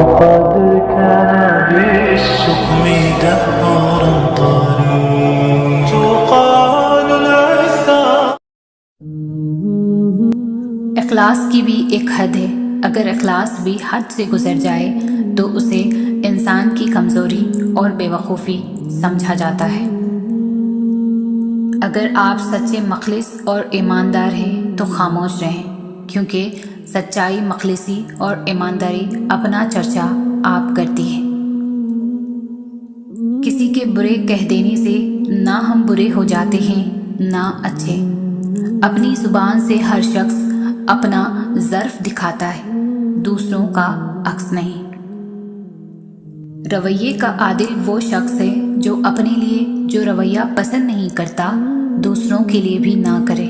وقد كان بالشؤم دهرا طريق تقال العثار. اخلاص کی بھی ایک حد ہے. اگر اخلاص بھی حد سے گزر جائے تو اسے انسان کی کمزوری اور بے وقوفی سمجھا جاتا ہے. اگر آپ سچے مخلص اور ایماندار ہیں تو خاموش رہیں، کیونکہ سچائی، مخلصی اور ایمانداری اپنا چرچا آپ کرتی ہے. کسی کے برے کہہ دینے سے نہ ہم برے ہو جاتے ہیں نہ اچھے. اپنی زبان سے ہر شخص اپنا ظرف دکھاتا ہے، دوسروں کا عکس نہیں. رویے کا عادل وہ شخص ہے جو اپنے لیے جو رویہ پسند نہیں کرتا دوسروں کے لیے بھی نہ کرے،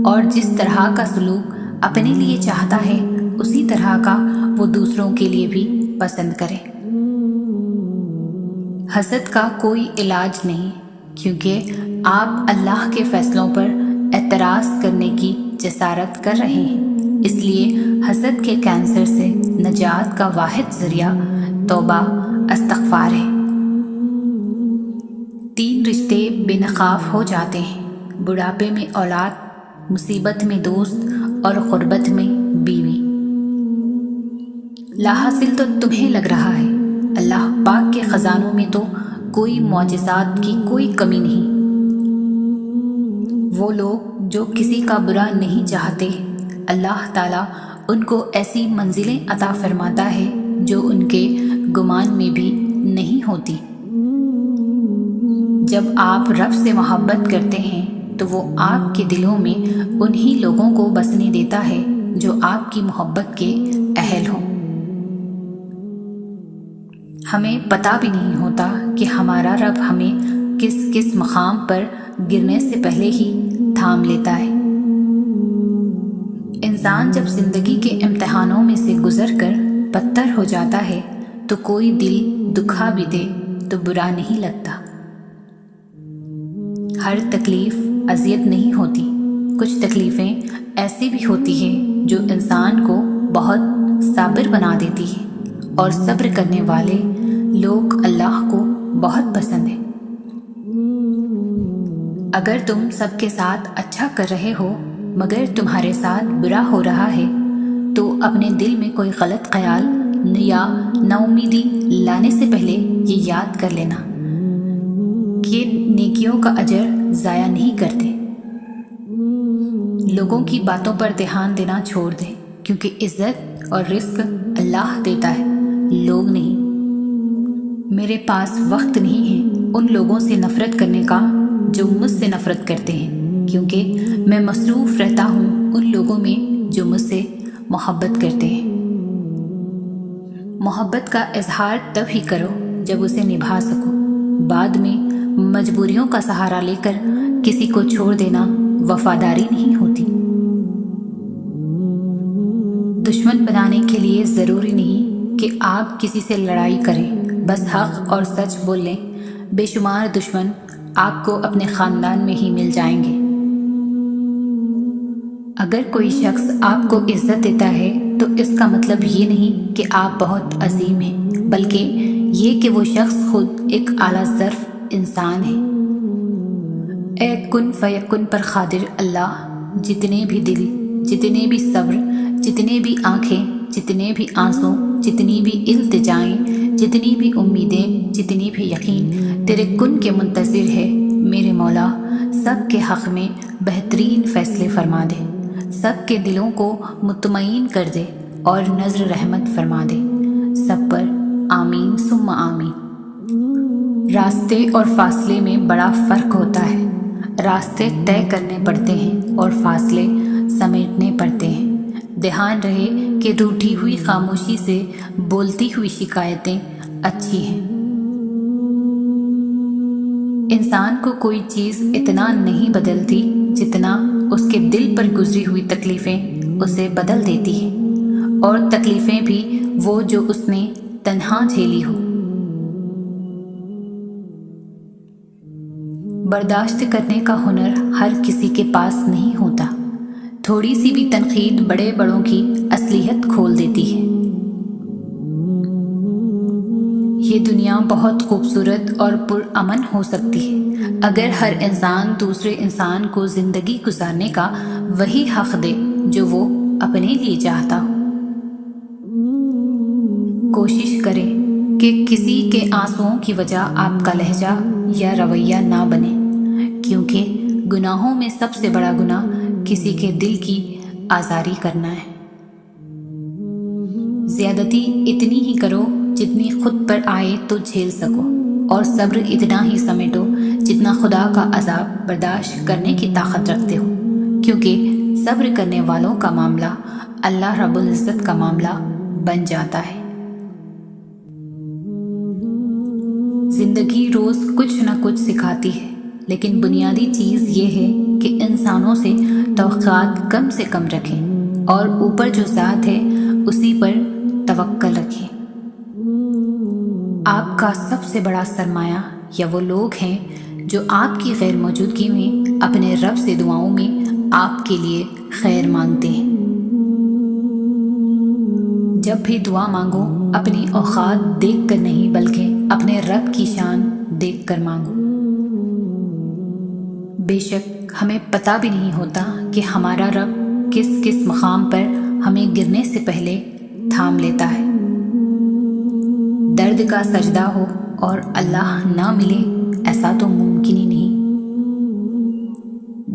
اور جس طرح کا سلوک اپنے لیے چاہتا ہے اسی طرح کا وہ دوسروں کے لیے بھی پسند کرے. حسد کا کوئی علاج نہیں، کیونکہ آپ اللہ کے فیصلوں پر اعتراض کرنے کی جسارت کر رہے ہیں. اس لیے حسد کے کینسر سے نجات کا واحد ذریعہ توبہ، استغفار ہے. 3 رشتے بے نقاب ہو جاتے ہیں: بڑھاپے میں اولاد، مصیبت میں دوست اور غربت میں بیوی. لاحاصل تو تمہیں لگ رہا ہے اللہ پاک کے خزانوں میں تو کوئی معجزات کی کوئی کمی نہیں. وہ لوگ جو کسی کا برا نہیں چاہتے، اللہ تعالیٰ ان کو ایسی منزلیں عطا فرماتا ہے جو ان کے گمان میں بھی نہیں ہوتی. جب آپ رب سے محبت کرتے ہیں تو وہ آپ کے دلوں میں انہی لوگوں کو بسنے دیتا ہے جو آپ کی محبت کے اہل ہوں. ہمیں پتہ بھی نہیں ہوتا کہ ہمارا رب ہمیں کس کس مقام پر گرنے سے پہلے ہی تھام لیتا ہے. انسان جب زندگی کے امتحانوں میں سے گزر کر پتھر ہو جاتا ہے تو کوئی دل دکھا بھی دے تو برا نہیں لگتا. ہر تکلیف اذیت نہیں ہوتی. کچھ تکلیفیں ایسی بھی ہوتی ہیں جو انسان کو بہت صابر بنا دیتی ہیں، اور صبر کرنے والے لوگ اللہ کو بہت پسند ہیں. اگر تم سب کے ساتھ اچھا کر رہے ہو مگر تمہارے ساتھ برا ہو رہا ہے تو اپنے دل میں کوئی غلط خیال یا نا امیدی لانے سے پہلے یہ یاد کر لینا کہ نیکیوں کا اجر ضائع نہیں کرتے. لوگوں کی باتوں پر دھیان دینا چھوڑ دیں، کیونکہ عزت اور رزق اللہ دیتا ہے، لوگ نہیں. میرے پاس وقت نہیں ہے ان لوگوں سے نفرت کرنے کا جو مجھ سے نفرت کرتے ہیں، کیونکہ میں مصروف رہتا ہوں ان لوگوں میں جو مجھ سے محبت کرتے ہیں. محبت کا اظہار تب ہی کرو جب اسے نبھا سکو. بعد میں مجبوریوں کا سہارا لے کر کسی کو چھوڑ دینا وفاداری نہیں ہوتی. دشمن بنانے کے لیے ضروری نہیں کہ آپ کسی سے لڑائی کریں، بس حق اور سچ بول لیں. بے شمار دشمن آپ کو اپنے خاندان میں ہی مل جائیں گے. اگر کوئی شخص آپ کو عزت دیتا ہے تو اس کا مطلب یہ نہیں کہ آپ بہت عظیم ہیں، بلکہ یہ کہ وہ شخص خود ایک اعلیٰ ظرف انسان ہے. اے کن فیکن پر قادر اللہ، جتنے بھی دل، جتنے بھی صبر، جتنے بھی آنکھیں، جتنے بھی آنسوں، جتنی بھی التجائیں، جتنی بھی امیدیں، جتنی بھی یقین تیرے کن کے منتظر ہے. میرے مولا سب کے حق میں بہترین فیصلے فرما دے، سب کے دلوں کو مطمئن کر دے اور نظر رحمت فرما دے. سب پر آمین ثم آمین. راستے اور فاصلے میں بڑا فرق ہوتا ہے. راستے طے کرنے پڑتے ہیں اور فاصلے سمیٹنے پڑتے ہیں. دھیان رہے کہ روٹھی ہوئی خاموشی سے بولتی ہوئی شکایتیں اچھی ہیں. انسان کو کوئی چیز اتنا نہیں بدلتی جتنا اس کے دل پر گزری ہوئی تکلیفیں اسے بدل دیتی ہیں، اور تکلیفیں بھی وہ جو اس نے تنہا جھیلی ہو. برداشت کرنے کا ہنر ہر کسی کے پاس نہیں ہوتا. تھوڑی سی بھی تنقید بڑے بڑوں کی اصلیت کھول دیتی ہے. یہ دنیا بہت خوبصورت اور پرامن ہو سکتی ہے اگر ہر انسان دوسرے انسان کو زندگی گزارنے کا وہی حق دے جو وہ اپنے لیے چاہتا ہو۔ کوشش کریں کہ کسی کے آنسوؤں کی وجہ آپ کا لہجہ یا رویہ نہ بنے، کیونکہ گناہوں میں سب سے بڑا گناہ کسی کے دل کی آزاری کرنا ہے۔ زیادتی اتنی ہی کرو جتنی خود پر آئے تو جھیل سکو، اور صبر اتنا ہی سمیٹو جتنا خدا کا عذاب برداشت کرنے کی طاقت رکھتے ہو، کیونکہ صبر کرنے والوں کا معاملہ اللہ رب العزت کا معاملہ بن جاتا ہے۔ زندگی روز کچھ نہ کچھ سکھاتی ہے، لیکن بنیادی چیز یہ ہے کہ انسانوں سے توقعات کم سے کم رکھیں اور اوپر جو ذات ہے اسی پر توکل رکھیں۔ آپ کا سب سے بڑا سرمایہ یا وہ لوگ ہیں جو آپ کی غیر موجودگی میں اپنے رب سے دعاؤں میں آپ کے لیے خیر مانگتے ہیں۔ جب بھی دعا مانگو اپنی اوقات دیکھ کر نہیں بلکہ اپنے رب کی شان دیکھ کر مانگو۔ بے شک ہمیں پتہ بھی نہیں ہوتا کہ ہمارا رب کس کس مقام پر ہمیں گرنے سے پہلے تھام لیتا ہے۔ درد کا سجدہ ہو اور اللہ نہ ملے، ایسا تو ممکن ہی نہیں۔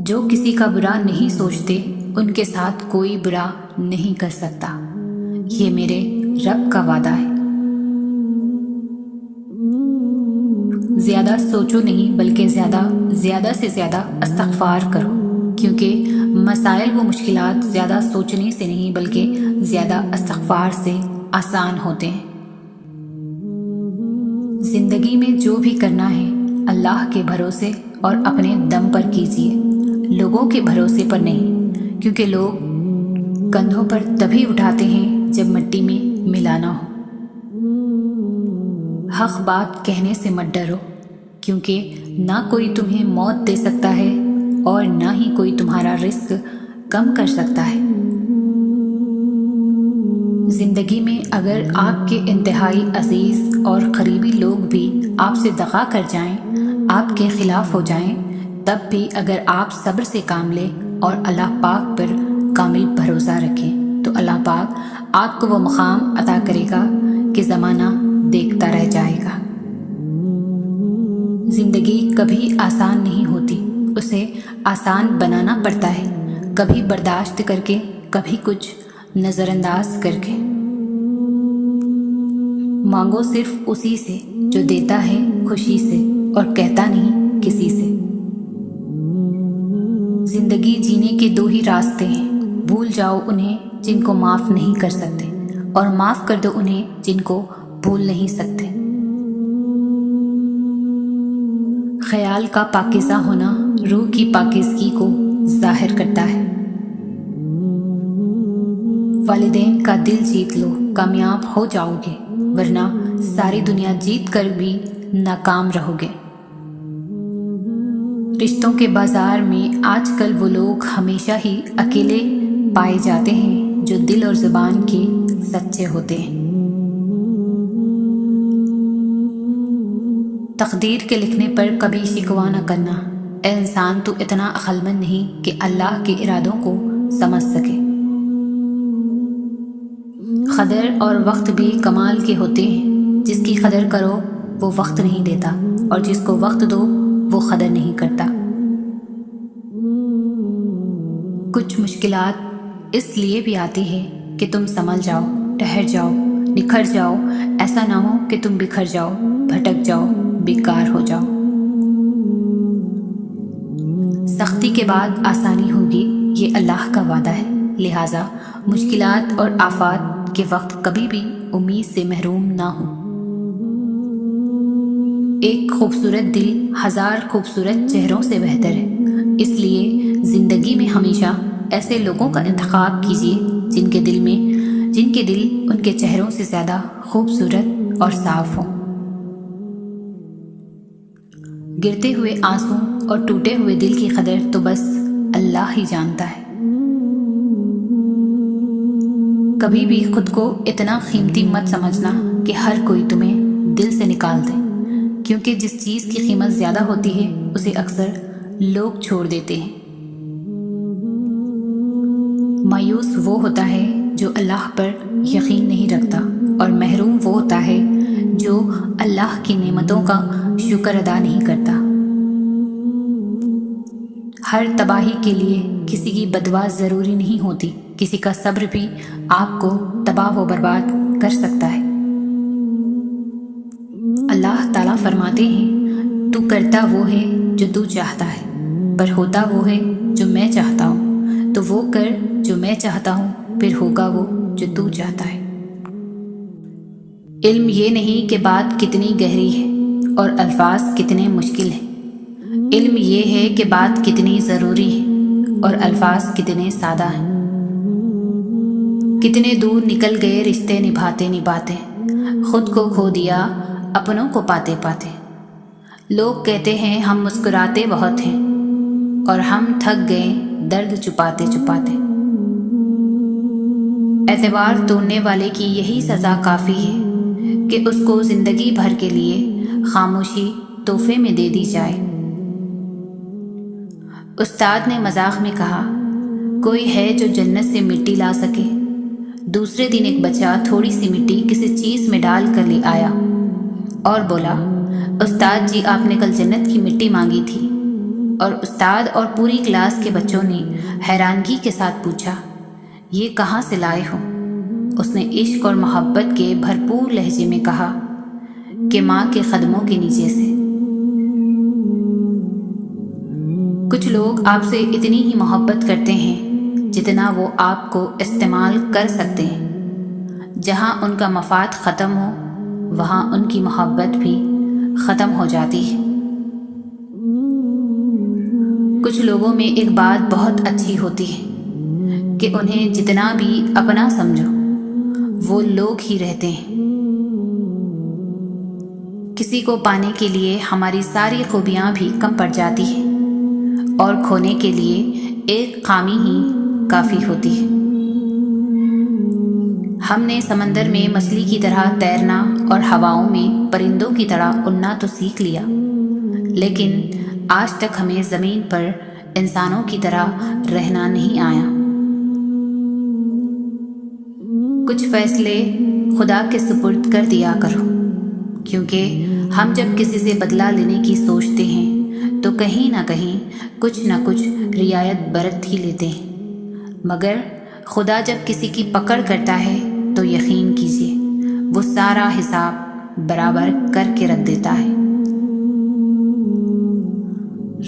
جو کسی کا برا نہیں سوچتے ان کے ساتھ کوئی برا نہیں کر سکتا، یہ میرے رب کا وعدہ ہے۔ زیادہ سوچو نہیں بلکہ زیادہ سے زیادہ استغفار کرو، کیونکہ مسائل و مشکلات زیادہ سوچنے سے نہیں بلکہ زیادہ استغفار سے آسان ہوتے ہیں۔ زندگی میں جو بھی کرنا ہے اللہ کے بھروسے اور اپنے دم پر کیجیے، لوگوں کے بھروسے پر نہیں، کیونکہ لوگ کندھوں پر تبھی اٹھاتے ہیں جب مٹی میں ملانا ہو۔ حق بات کہنے سے مت ڈرو، کیونکہ نہ کوئی تمہیں موت دے سکتا ہے اور نہ ہی کوئی تمہارا رزق کم کر سکتا ہے۔ زندگی میں اگر آپ کے انتہائی عزیز اور قریبی لوگ بھی آپ سے دغا کر جائیں، آپ کے خلاف ہو جائیں، تب بھی اگر آپ صبر سے کام لیں اور اللہ پاک پر کامل بھروسہ رکھیں تو اللہ پاک آپ کو وہ مقام عطا کرے گا کہ زمانہ دیکھتا رہ جائے گا۔ زندگی کبھی آسان نہیں ہوتی، اسے آسان بنانا پڑتا ہے، کبھی برداشت کر کے، کبھی کچھ نظر انداز کر کے۔ مانگو صرف اسی سے جو دیتا ہے خوشی سے اور کہتا نہیں کسی سے۔ زندگی جینے کے دو ہی راستے ہیں، بھول جاؤ انہیں جن کو معاف نہیں کر سکتے، اور معاف کر دو انہیں جن کو بھول نہیں سکتے۔ خیال کا پاکیزہ ہونا روح کی پاکیزگی کو ظاہر کرتا ہے۔ والدین کا دل جیت لو، کامیاب ہو جاؤ گے، ورنہ ساری دنیا جیت کر بھی ناکام رہو گے۔ رشتوں کے بازار میں آج کل وہ لوگ ہمیشہ ہی اکیلے پائے جاتے ہیں جو دل اور زبان کے سچے ہوتے ہیں۔ تقدیر کے لکھنے پر کبھی شکوہ نہ کرنا، اے انسان تو اتنا عقل مند نہیں کہ اللہ کے ارادوں کو سمجھ سکے۔ قدر اور وقت بھی کمال کے ہوتے ہیں، جس کی قدر کرو وہ وقت نہیں دیتا، اور جس کو وقت دو وہ قدر نہیں کرتا۔ کچھ مشکلات اس لیے بھی آتی ہے کہ تم سنبھل جاؤ، ٹھہر جاؤ، نکھر جاؤ، ایسا نہ ہو کہ تم بکھر جاؤ، بھٹک جاؤ، بیکار ہو جاؤ۔ سختی کے بعد آسانی ہوگی، یہ اللہ کا وعدہ ہے، لہٰذا مشکلات اور آفات کے وقت کبھی بھی امید سے محروم نہ ہو۔ ایک خوبصورت دل ہزار خوبصورت چہروں سے بہتر ہے، اس لیے زندگی میں ہمیشہ ایسے لوگوں کا انتخاب کیجیے جن کے دل ان کے چہروں سے زیادہ خوبصورت اور صاف ہوں۔ گرتے ہوئے آنسو اور ٹوٹے ہوئے دل کی قدر تو بس اللہ ہی جانتا ہے۔ کبھی بھی خود کو اتنا قیمتی مت سمجھنا کہ ہر کوئی تمہیں دل سے نکال دیں، کیونکہ جس چیز کی قیمت زیادہ ہوتی ہے اسے اکثر لوگ چھوڑ دیتے ہیں۔ مایوس وہ ہوتا ہے جو اللہ پر یقین نہیں رکھتا، اور محروم وہ ہوتا ہے جو اللہ کی نعمتوں کا شکر ادا نہیں کرتا۔ ہر تباہی کے لیے کسی کی بددعا ضروری نہیں ہوتی، کسی کا صبر بھی آپ کو تباہ و برباد کر سکتا ہے۔ اللہ تعالیٰ فرماتے ہیں، تو کرتا وہ ہے جو تو چاہتا ہے، پر ہوتا وہ ہے جو میں چاہتا ہوں، تو وہ کر جو میں چاہتا ہوں، پھر ہوگا وہ جو تو چاہتا ہے۔ علم یہ نہیں کہ بات کتنی گہری ہے اور الفاظ کتنے مشکل ہیں، علم یہ ہے کہ بات کتنی ضروری ہے اور الفاظ کتنے سادہ ہیں۔ کتنے دور نکل گئے رشتے نبھاتے نبھاتے، خود کو کھو دیا اپنوں کو پاتے پاتے۔ لوگ کہتے ہیں ہم مسکراتے بہت ہیں، اور ہم تھک گئے درد چھپاتے چھپاتے۔ اعتبار توڑنے والے کی یہی سزا کافی ہے کہ اس کو زندگی بھر کے لیے خاموشی تحفے میں دے دی جائے۔ استاد نے مذاق میں کہا، کوئی ہے جو جنت سے مٹی لا سکے؟ دوسرے دن ایک بچہ تھوڑی سی مٹی کسی چیز میں ڈال کر لے آیا اور بولا، استاد جی آپ نے کل جنت کی مٹی مانگی تھی۔ اور استاد اور پوری کلاس کے بچوں نے حیرانگی کے ساتھ پوچھا، یہ کہاں سے لائے ہو؟ اس نے عشق اور محبت کے بھرپور لہجے میں کہا کہ ماں کے قدموں کے نیچے سے۔ کچھ لوگ آپ سے اتنی ہی محبت کرتے ہیں جتنا وہ آپ کو استعمال کر سکتے ہیں۔ جہاں ان کا مفاد ختم ہو، وہاں ان کی محبت بھی ختم ہو جاتی ہے۔ کچھ لوگوں میں ایک بات بہت اچھی ہوتی ہے کہ انہیں جتنا بھی اپنا سمجھو، وہ لوگ ہی رہتے ہیں۔ کسی کو پانے کے لیے ہماری ساری خوبیاں بھی کم پڑ جاتی ہیں، اور کھونے کے لیے ایک خامی ہی کافی ہوتی ہے۔ ہم نے سمندر میں مچھلی کی طرح تیرنا اور ہواؤں میں پرندوں کی طرح اڑنا تو سیکھ لیا، لیکن آج تک ہمیں زمین پر انسانوں کی طرح رہنا نہیں آیا۔ کچھ فیصلے خدا کے سپرد کر دیا کرو، کیونکہ ہم جب کسی سے بدلہ لینے کی سوچتے ہیں تو کہیں نہ کہیں کچھ نہ کچھ رعایت برت ہی لیتے ہیں، مگر خدا جب کسی کی پکڑ کرتا ہے تو یقین کیجیے وہ سارا حساب برابر کر کے رکھ دیتا ہے۔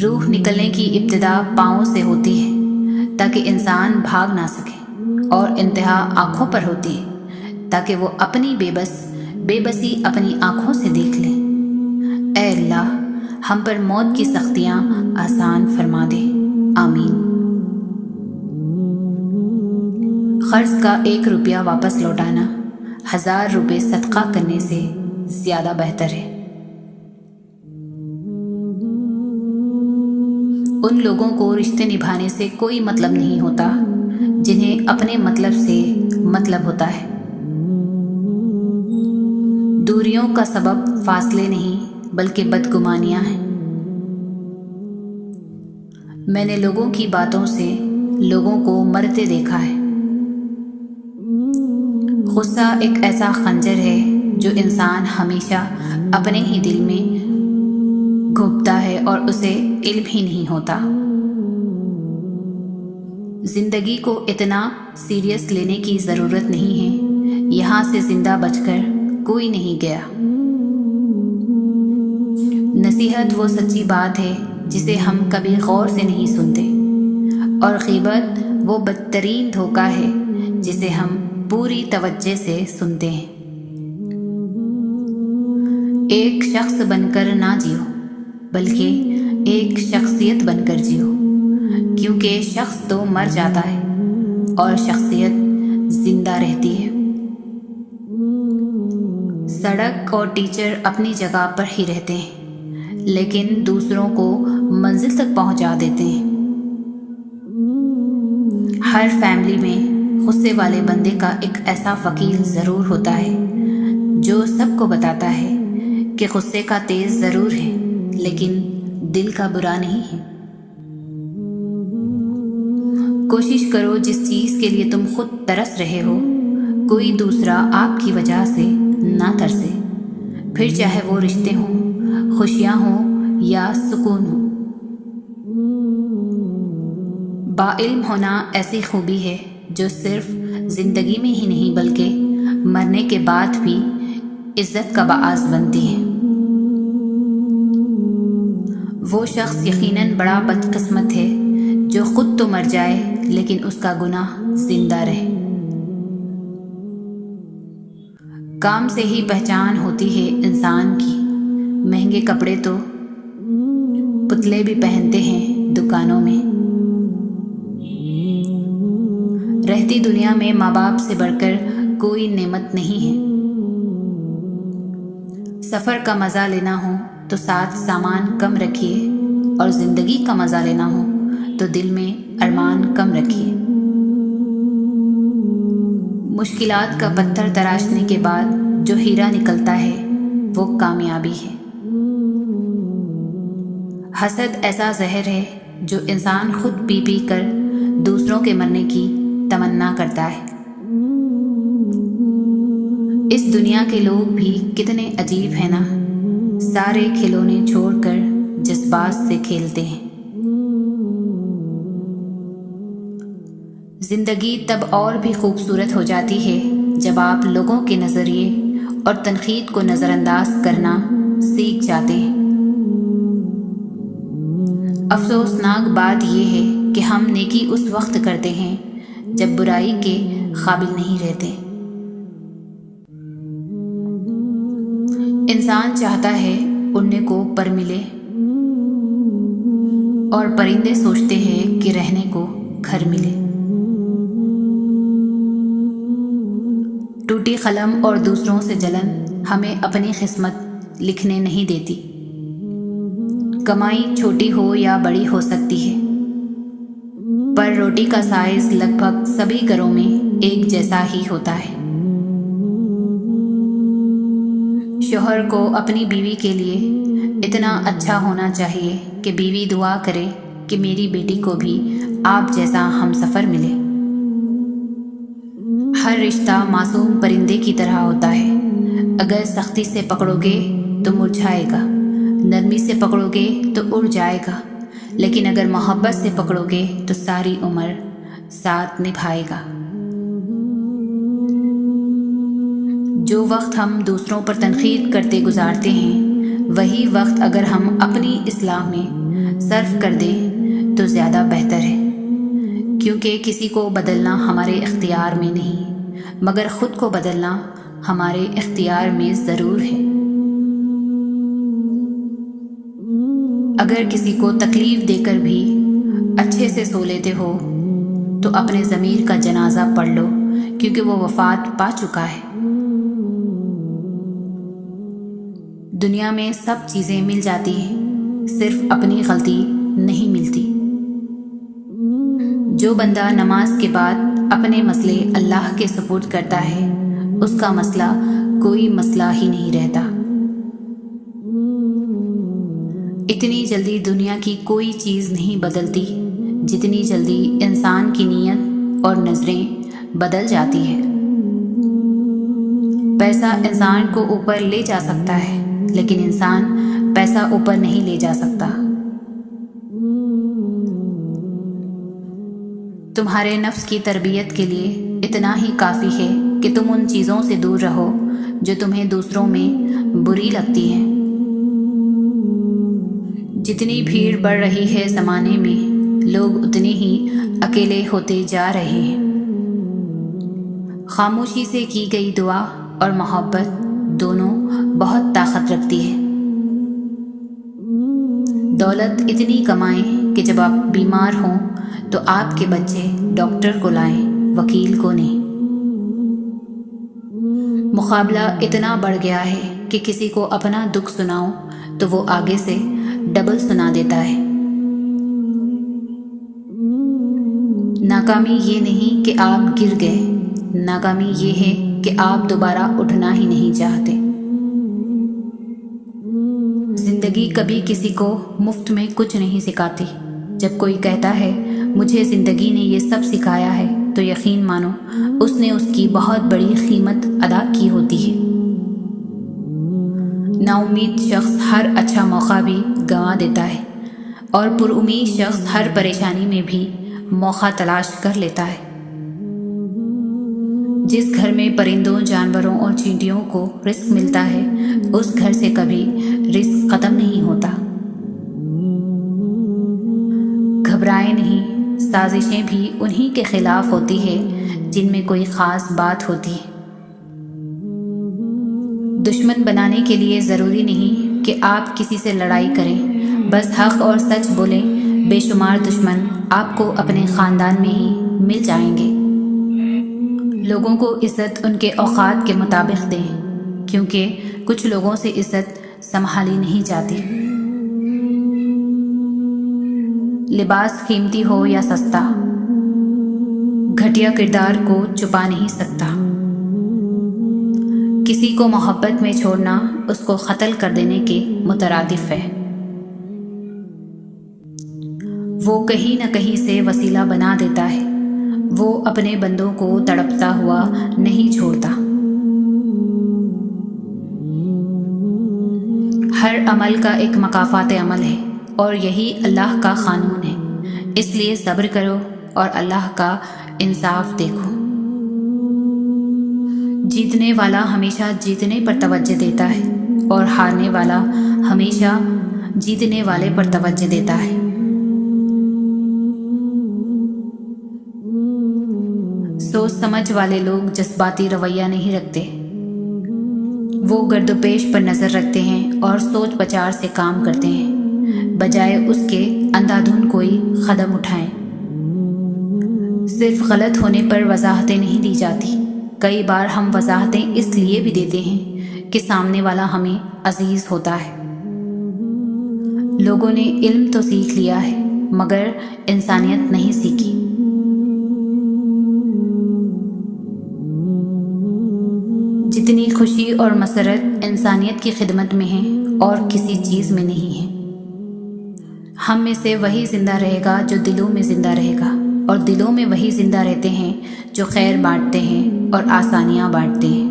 روح نکلنے کی ابتدا پاؤں سے ہوتی ہے تاکہ انسان بھاگ نہ سکے، اور انتہا آنکھوں پر ہوتی ہے تاکہ وہ اپنی بے بسی اپنی آنکھوں سے دیکھ لے۔ اے اللہ، ہم پر موت کی سختیاں آسان فرما دے، آمین۔ قرض کا 1 روپیہ واپس لوٹانا 1000 روپے صدقہ کرنے سے زیادہ بہتر ہے۔ ان لوگوں کو رشتے نبھانے سے کوئی مطلب نہیں ہوتا جنہیں اپنے مطلب سے مطلب ہوتا ہے۔ دوریوں کا سبب فاصلے نہیں بلکہ بدگمانیاں ہیں۔ میں نے لوگوں کی باتوں سے لوگوں کو مرتے دیکھا ہے۔ غصہ ایک ایسا خنجر ہے جو انسان ہمیشہ اپنے ہی دل میں گھبتا ہے اور اسے علم ہی نہیں ہوتا۔ زندگی کو اتنا سیریس لینے کی ضرورت نہیں ہے، یہاں سے زندہ بچ کر کوئی نہیں گیا۔ نصیحت وہ سچی بات ہے جسے ہم کبھی غور سے نہیں سنتے، اور غیبت وہ بدترین دھوکہ ہے جسے ہم پوری توجہ سے سنتے ہیں۔ ایک شخص بن کر نہ جیو بلکہ ایک شخصیت بن کر جیو، کیونکہ شخص تو مر جاتا ہے اور شخصیت زندہ رہتی ہے۔ سڑک اور ٹیچر اپنی جگہ پر ہی رہتے ہیں، لیکن دوسروں کو منزل تک پہنچا دیتے ہیں۔ ہر فیملی میں غصے والے بندے کا ایک ایسا وکیل ضرور ہوتا ہے جو سب کو بتاتا ہے کہ غصے کا تیز ضرور ہے لیکن دل کا برا نہیں ہے۔ کوشش کرو جس چیز کے لیے تم خود ترس رہے ہو کوئی دوسرا آپ کی وجہ سے نہ ترسے، پھر چاہے وہ رشتے ہوں، خوشیاں ہوں یا سکون ہو۔ باعلم ہونا ایسی خوبی ہے جو صرف زندگی میں ہی نہیں بلکہ مرنے کے بعد بھی عزت کا باعث بنتی ہے۔ وہ شخص یقیناً بڑا بدقسمت ہے جو خود تو مر جائے لیکن اس کا گناہ زندہ رہے۔ کام سے ہی پہچان ہوتی ہے انسان کی، مہنگے کپڑے تو پتلے بھی پہنتے ہیں دکانوں میں۔ رہتی دنیا میں ماں باپ سے بڑھ کر کوئی نعمت نہیں ہے۔ سفر کا مزہ لینا ہو تو ساتھ سامان کم رکھیے اور زندگی کا مزہ لینا ہو تو دل میں ارمان کم رکھیے۔ مشکلات کا پتھر تراشنے کے بعد جو ہیرا نکلتا ہے وہ کامیابی ہے۔ حسد ایسا زہر ہے جو انسان خود پی پی کر دوسروں کے مرنے کی تمنا کرتا ہے۔ اس دنیا کے لوگ بھی کتنے عجیب ہیں نا، سارے کھلونے چھوڑ کر جذبات سے کھیلتے ہیں۔ زندگی تب اور بھی خوبصورت ہو جاتی ہے جب آپ لوگوں کے نظریے اور تنقید کو نظر انداز کرنا سیکھ جاتے ہیں۔ افسوسناک بات یہ ہے کہ ہم نیکی اس وقت کرتے ہیں جب برائی کے قابل نہیں رہتے۔ انسان چاہتا ہے اڑنے کو پر ملے اور پرندے سوچتے ہیں کہ رہنے کو گھر ملے۔ ٹوٹی قلم اور دوسروں سے جلن ہمیں اپنی قسمت لکھنے نہیں دیتی۔ کمائی چھوٹی ہو یا بڑی ہو سکتی ہے پر روٹی کا سائز لگ بھگ سبھی گھروں میں ایک جیسا ہی ہوتا ہے۔ شوہر کو اپنی بیوی کے لیے اتنا اچھا ہونا چاہیے کہ بیوی دعا کرے کہ میری بیٹی کو بھی آپ جیسا ہم سفر ملے۔ ہر رشتہ معصوم پرندے کی طرح ہوتا ہے، اگر سختی سے پکڑو گے تو مرجھائے گا، نرمی سے پکڑو گے تو اڑ جائے گا، لیکن اگر محبت سے پکڑو گے تو ساری عمر ساتھ نبھائے گا۔ جو وقت ہم دوسروں پر تنقید کرتے گزارتے ہیں وہی وقت اگر ہم اپنی اصلاح میں صرف کر دیں تو زیادہ بہتر ہے، کیونکہ کسی کو بدلنا ہمارے اختیار میں نہیں مگر خود کو بدلنا ہمارے اختیار میں ضرور ہے۔ اگر کسی کو تکلیف دے کر بھی اچھے سے سو لیتے ہو تو اپنے ضمیر کا جنازہ پڑھ لو، کیونکہ وہ وفات پا چکا ہے۔ دنیا میں سب چیزیں مل جاتی ہیں، صرف اپنی غلطی نہیں ملتی۔ جو بندہ نماز کے بعد اپنے مسئلے اللہ کے سپرد کرتا ہے اس کا مسئلہ کوئی مسئلہ ہی نہیں رہتا۔ اتنی جلدی دنیا کی کوئی چیز نہیں بدلتی جتنی جلدی انسان کی نیت اور نظریں بدل جاتی ہے۔ پیسہ انسان کو اوپر لے جا سکتا ہے لیکن انسان پیسہ اوپر نہیں لے جا سکتا۔ تمہارے نفس کی تربیت کے لیے اتنا ہی کافی ہے کہ تم ان چیزوں سے دور رہو جو تمہیں دوسروں میں بری لگتی ہیں۔ جتنی بھیڑ بڑھ رہی ہے زمانے میں لوگ اتنے ہی اکیلے ہوتے جا رہے ہیں۔ خاموشی سے کی گئی دعا اور محبت دونوں بہت طاقت رکھتی ہے۔ دولت اتنی کمائیں کہ جب آپ بیمار ہوں تو آپ کے بچے ڈاکٹر کو لائیں، وکیل کو نہیں۔ مقابلہ اتنا بڑھ گیا ہے کہ کسی کو اپنا دکھ سناؤ تو وہ آگے سے ڈبل سنا دیتا ہے۔ ناکامی یہ نہیں کہ آپ گر گئے، ناکامی یہ ہے کہ آپ دوبارہ اٹھنا ہی نہیں چاہتے۔ زندگی کبھی کسی کو مفت میں کچھ نہیں سکھاتی۔ جب کوئی کہتا ہے مجھے زندگی نے یہ سب سکھایا ہے تو یقین مانو اس نے اس کی بہت بڑی قیمت ادا کی ہوتی ہے۔ نا امید شخص ہر اچھا موقع بھی گنوا دیتا ہے اور پر امید شخص ہر پریشانی میں بھی موقع تلاش کر لیتا ہے۔ جس گھر میں پرندوں، جانوروں اور چینٹیوں کو رزق ملتا ہے اس گھر سے کبھی رزق ختم نہیں ہوتا۔ گھبرائے نہیں، سازشیں بھی انہی کے خلاف ہوتی ہے جن میں کوئی خاص بات ہوتی ہے۔ دشمن بنانے کے لیے ضروری نہیں کہ آپ کسی سے لڑائی کریں، بس حق اور سچ بولیں۔ بے شمار دشمن آپ کو اپنے خاندان میں ہی مل جائیں گے۔ لوگوں کو عزت ان کے اوقات کے مطابق دیں، کیونکہ کچھ لوگوں سے عزت سنبھالی نہیں جاتی۔ لباس قیمتی ہو یا سستا، گھٹیا کردار کو چھپا نہیں سکتا۔ کسی کو محبت میں چھوڑنا اس کو قتل کر دینے کے مترادف ہے۔ وہ کہیں نہ کہیں سے وسیلہ بنا دیتا ہے، وہ اپنے بندوں کو تڑپتا ہوا نہیں چھوڑتا۔ ہر عمل کا ایک مکافات عمل ہے اور یہی اللہ کا قانون ہے، اس لیے صبر کرو اور اللہ کا انصاف دیکھو۔ جیتنے والا ہمیشہ جیتنے پر توجہ دیتا ہے اور ہارنے والا ہمیشہ جیتنے والے پر توجہ دیتا ہے۔ سوچ سمجھ والے لوگ جذباتی رویہ نہیں رکھتے، وہ گرد و پیش پر نظر رکھتے ہیں اور سوچ بچار سے کام کرتے ہیں، بجائے اس کے اندھا دھند کوئی قدم اٹھائیں۔ صرف غلط ہونے پر وضاحتیں نہیں دی جاتی، کئی بار ہم وضاحتیں اس لیے بھی دیتے ہیں کہ سامنے والا ہمیں عزیز ہوتا ہے۔ لوگوں نے علم تو سیکھ لیا ہے مگر انسانیت نہیں سیکھی۔ جتنی خوشی اور مسرت انسانیت کی خدمت میں ہے اور کسی چیز میں نہیں ہے۔ ہم میں سے وہی زندہ رہے گا جو دلوں میں زندہ رہے گا، اور دلوں میں وہی زندہ رہتے ہیں جو خیر بانٹتے ہیں اور آسانیاں بانٹتے ہیں۔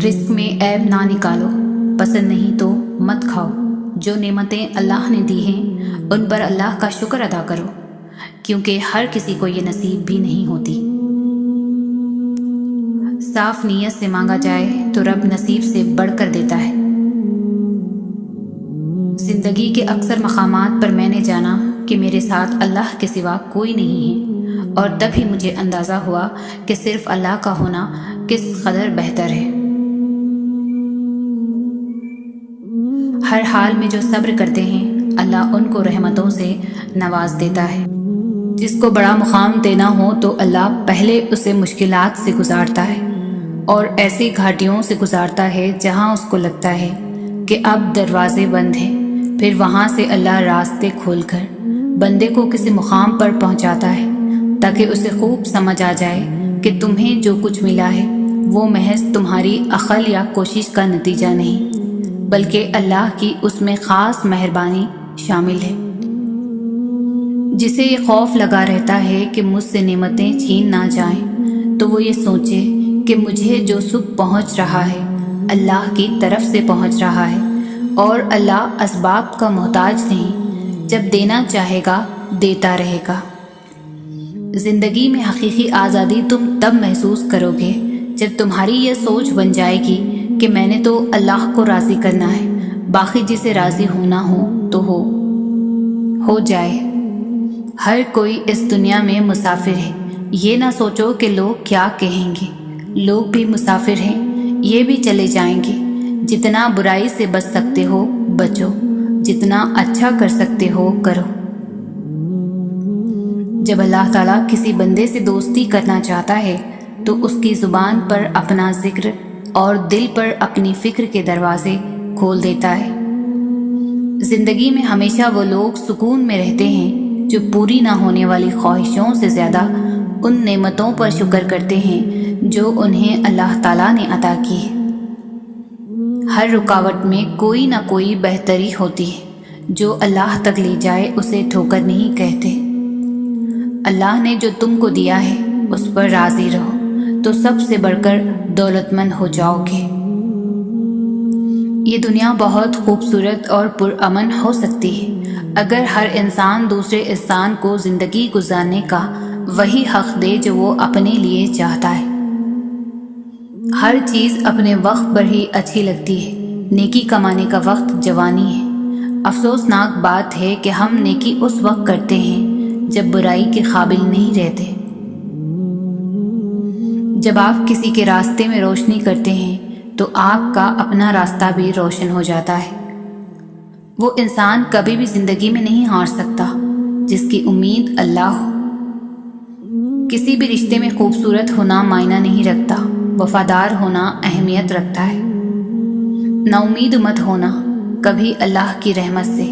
رزق میں عیب نہ نکالو، پسند نہیں تو مت کھاؤ۔ جو نعمتیں اللہ نے دی ہیں ان پر اللہ کا شکر ادا کرو، کیونکہ ہر کسی کو یہ نصیب بھی نہیں ہوتی۔ صاف نیت سے مانگا جائے تو رب نصیب سے بڑھ کر دیتا ہے۔ زندگی کے اکثر مقامات پر میں نے جانا کہ میرے ساتھ اللہ کے سوا کوئی نہیں ہے، اور تب ہی مجھے اندازہ ہوا کہ صرف اللہ کا ہونا کس قدر بہتر ہے۔ ہر حال میں جو صبر کرتے ہیں اللہ ان کو رحمتوں سے نواز دیتا ہے۔ جس کو بڑا مقام دینا ہو تو اللہ پہلے اسے مشکلات سے گزارتا ہے اور ایسی گھاٹیوں سے گزارتا ہے جہاں اس کو لگتا ہے کہ اب دروازے بند ہیں، پھر وہاں سے اللہ راستے کھول کر بندے کو کسی مقام پر پہنچاتا ہے تاکہ اسے خوب سمجھ آ جائے کہ تمہیں جو کچھ ملا ہے وہ محض تمہاری عقل یا کوشش کا نتیجہ نہیں، بلکہ اللہ کی اس میں خاص مہربانی شامل ہے۔ جسے یہ خوف لگا رہتا ہے کہ مجھ سے نعمتیں چھین نہ جائیں تو وہ یہ سوچے کہ مجھے جو سکھ پہنچ رہا ہے اللہ کی طرف سے پہنچ رہا ہے، اور اللہ اسباب کا محتاج نہیں، جب دینا چاہے گا دیتا رہے گا۔ زندگی میں حقیقی آزادی تم تب محسوس کرو گے جب تمہاری یہ سوچ بن جائے گی کہ میں نے تو اللہ کو راضی کرنا ہے، باقی جسے راضی ہونا ہو تو ہو جائے۔ ہر کوئی اس دنیا میں مسافر ہے، یہ نہ سوچو کہ لوگ کیا کہیں گے، لوگ بھی مسافر ہیں، یہ بھی چلے جائیں گے۔ جتنا برائی سے بچ سکتے ہو بچو، جتنا اچھا کر سکتے ہو کرو۔ جب اللہ تعالیٰ کسی بندے سے دوستی کرنا چاہتا ہے تو اس کی زبان پر اپنا ذکر اور دل پر اپنی فکر کے دروازے کھول دیتا ہے۔ زندگی میں ہمیشہ وہ لوگ سکون میں رہتے ہیں جو پوری نہ ہونے والی خواہشوں سے زیادہ ان نعمتوں پر شکر کرتے ہیں جو انہیں اللہ تعالیٰ نے عطا کی ہے۔ ہر رکاوٹ میں کوئی نہ کوئی بہتری ہوتی ہے، جو اللہ تک لے جائے اسے ٹھوکر نہیں کہتے۔ اللہ نے جو تم کو دیا ہے اس پر راضی رہو تو سب سے بڑھ کر دولت مند ہو جاؤ گے۔ یہ دنیا بہت خوبصورت اور پرامن ہو سکتی ہے اگر ہر انسان دوسرے انسان کو زندگی گزارنے کا وہی حق دے جو وہ اپنے لیے چاہتا ہے۔ ہر چیز اپنے وقت پر ہی اچھی لگتی ہے۔ نیکی کمانے کا وقت جوانی ہے۔ افسوسناک بات ہے کہ ہم نیکی اس وقت کرتے ہیں جب برائی کے قابل نہیں رہتے۔ جب آپ کسی کے راستے میں روشنی کرتے ہیں تو آپ کا اپنا راستہ بھی روشن ہو جاتا ہے۔ وہ انسان کبھی بھی زندگی میں نہیں ہار سکتا جس کی امید اللہ ہو۔ کسی بھی رشتے میں خوبصورت ہونا معنی نہیں رکھتا، وفادار ہونا اہمیت رکھتا ہے۔ نا امید مت ہونا کبھی اللہ کی رحمت سے،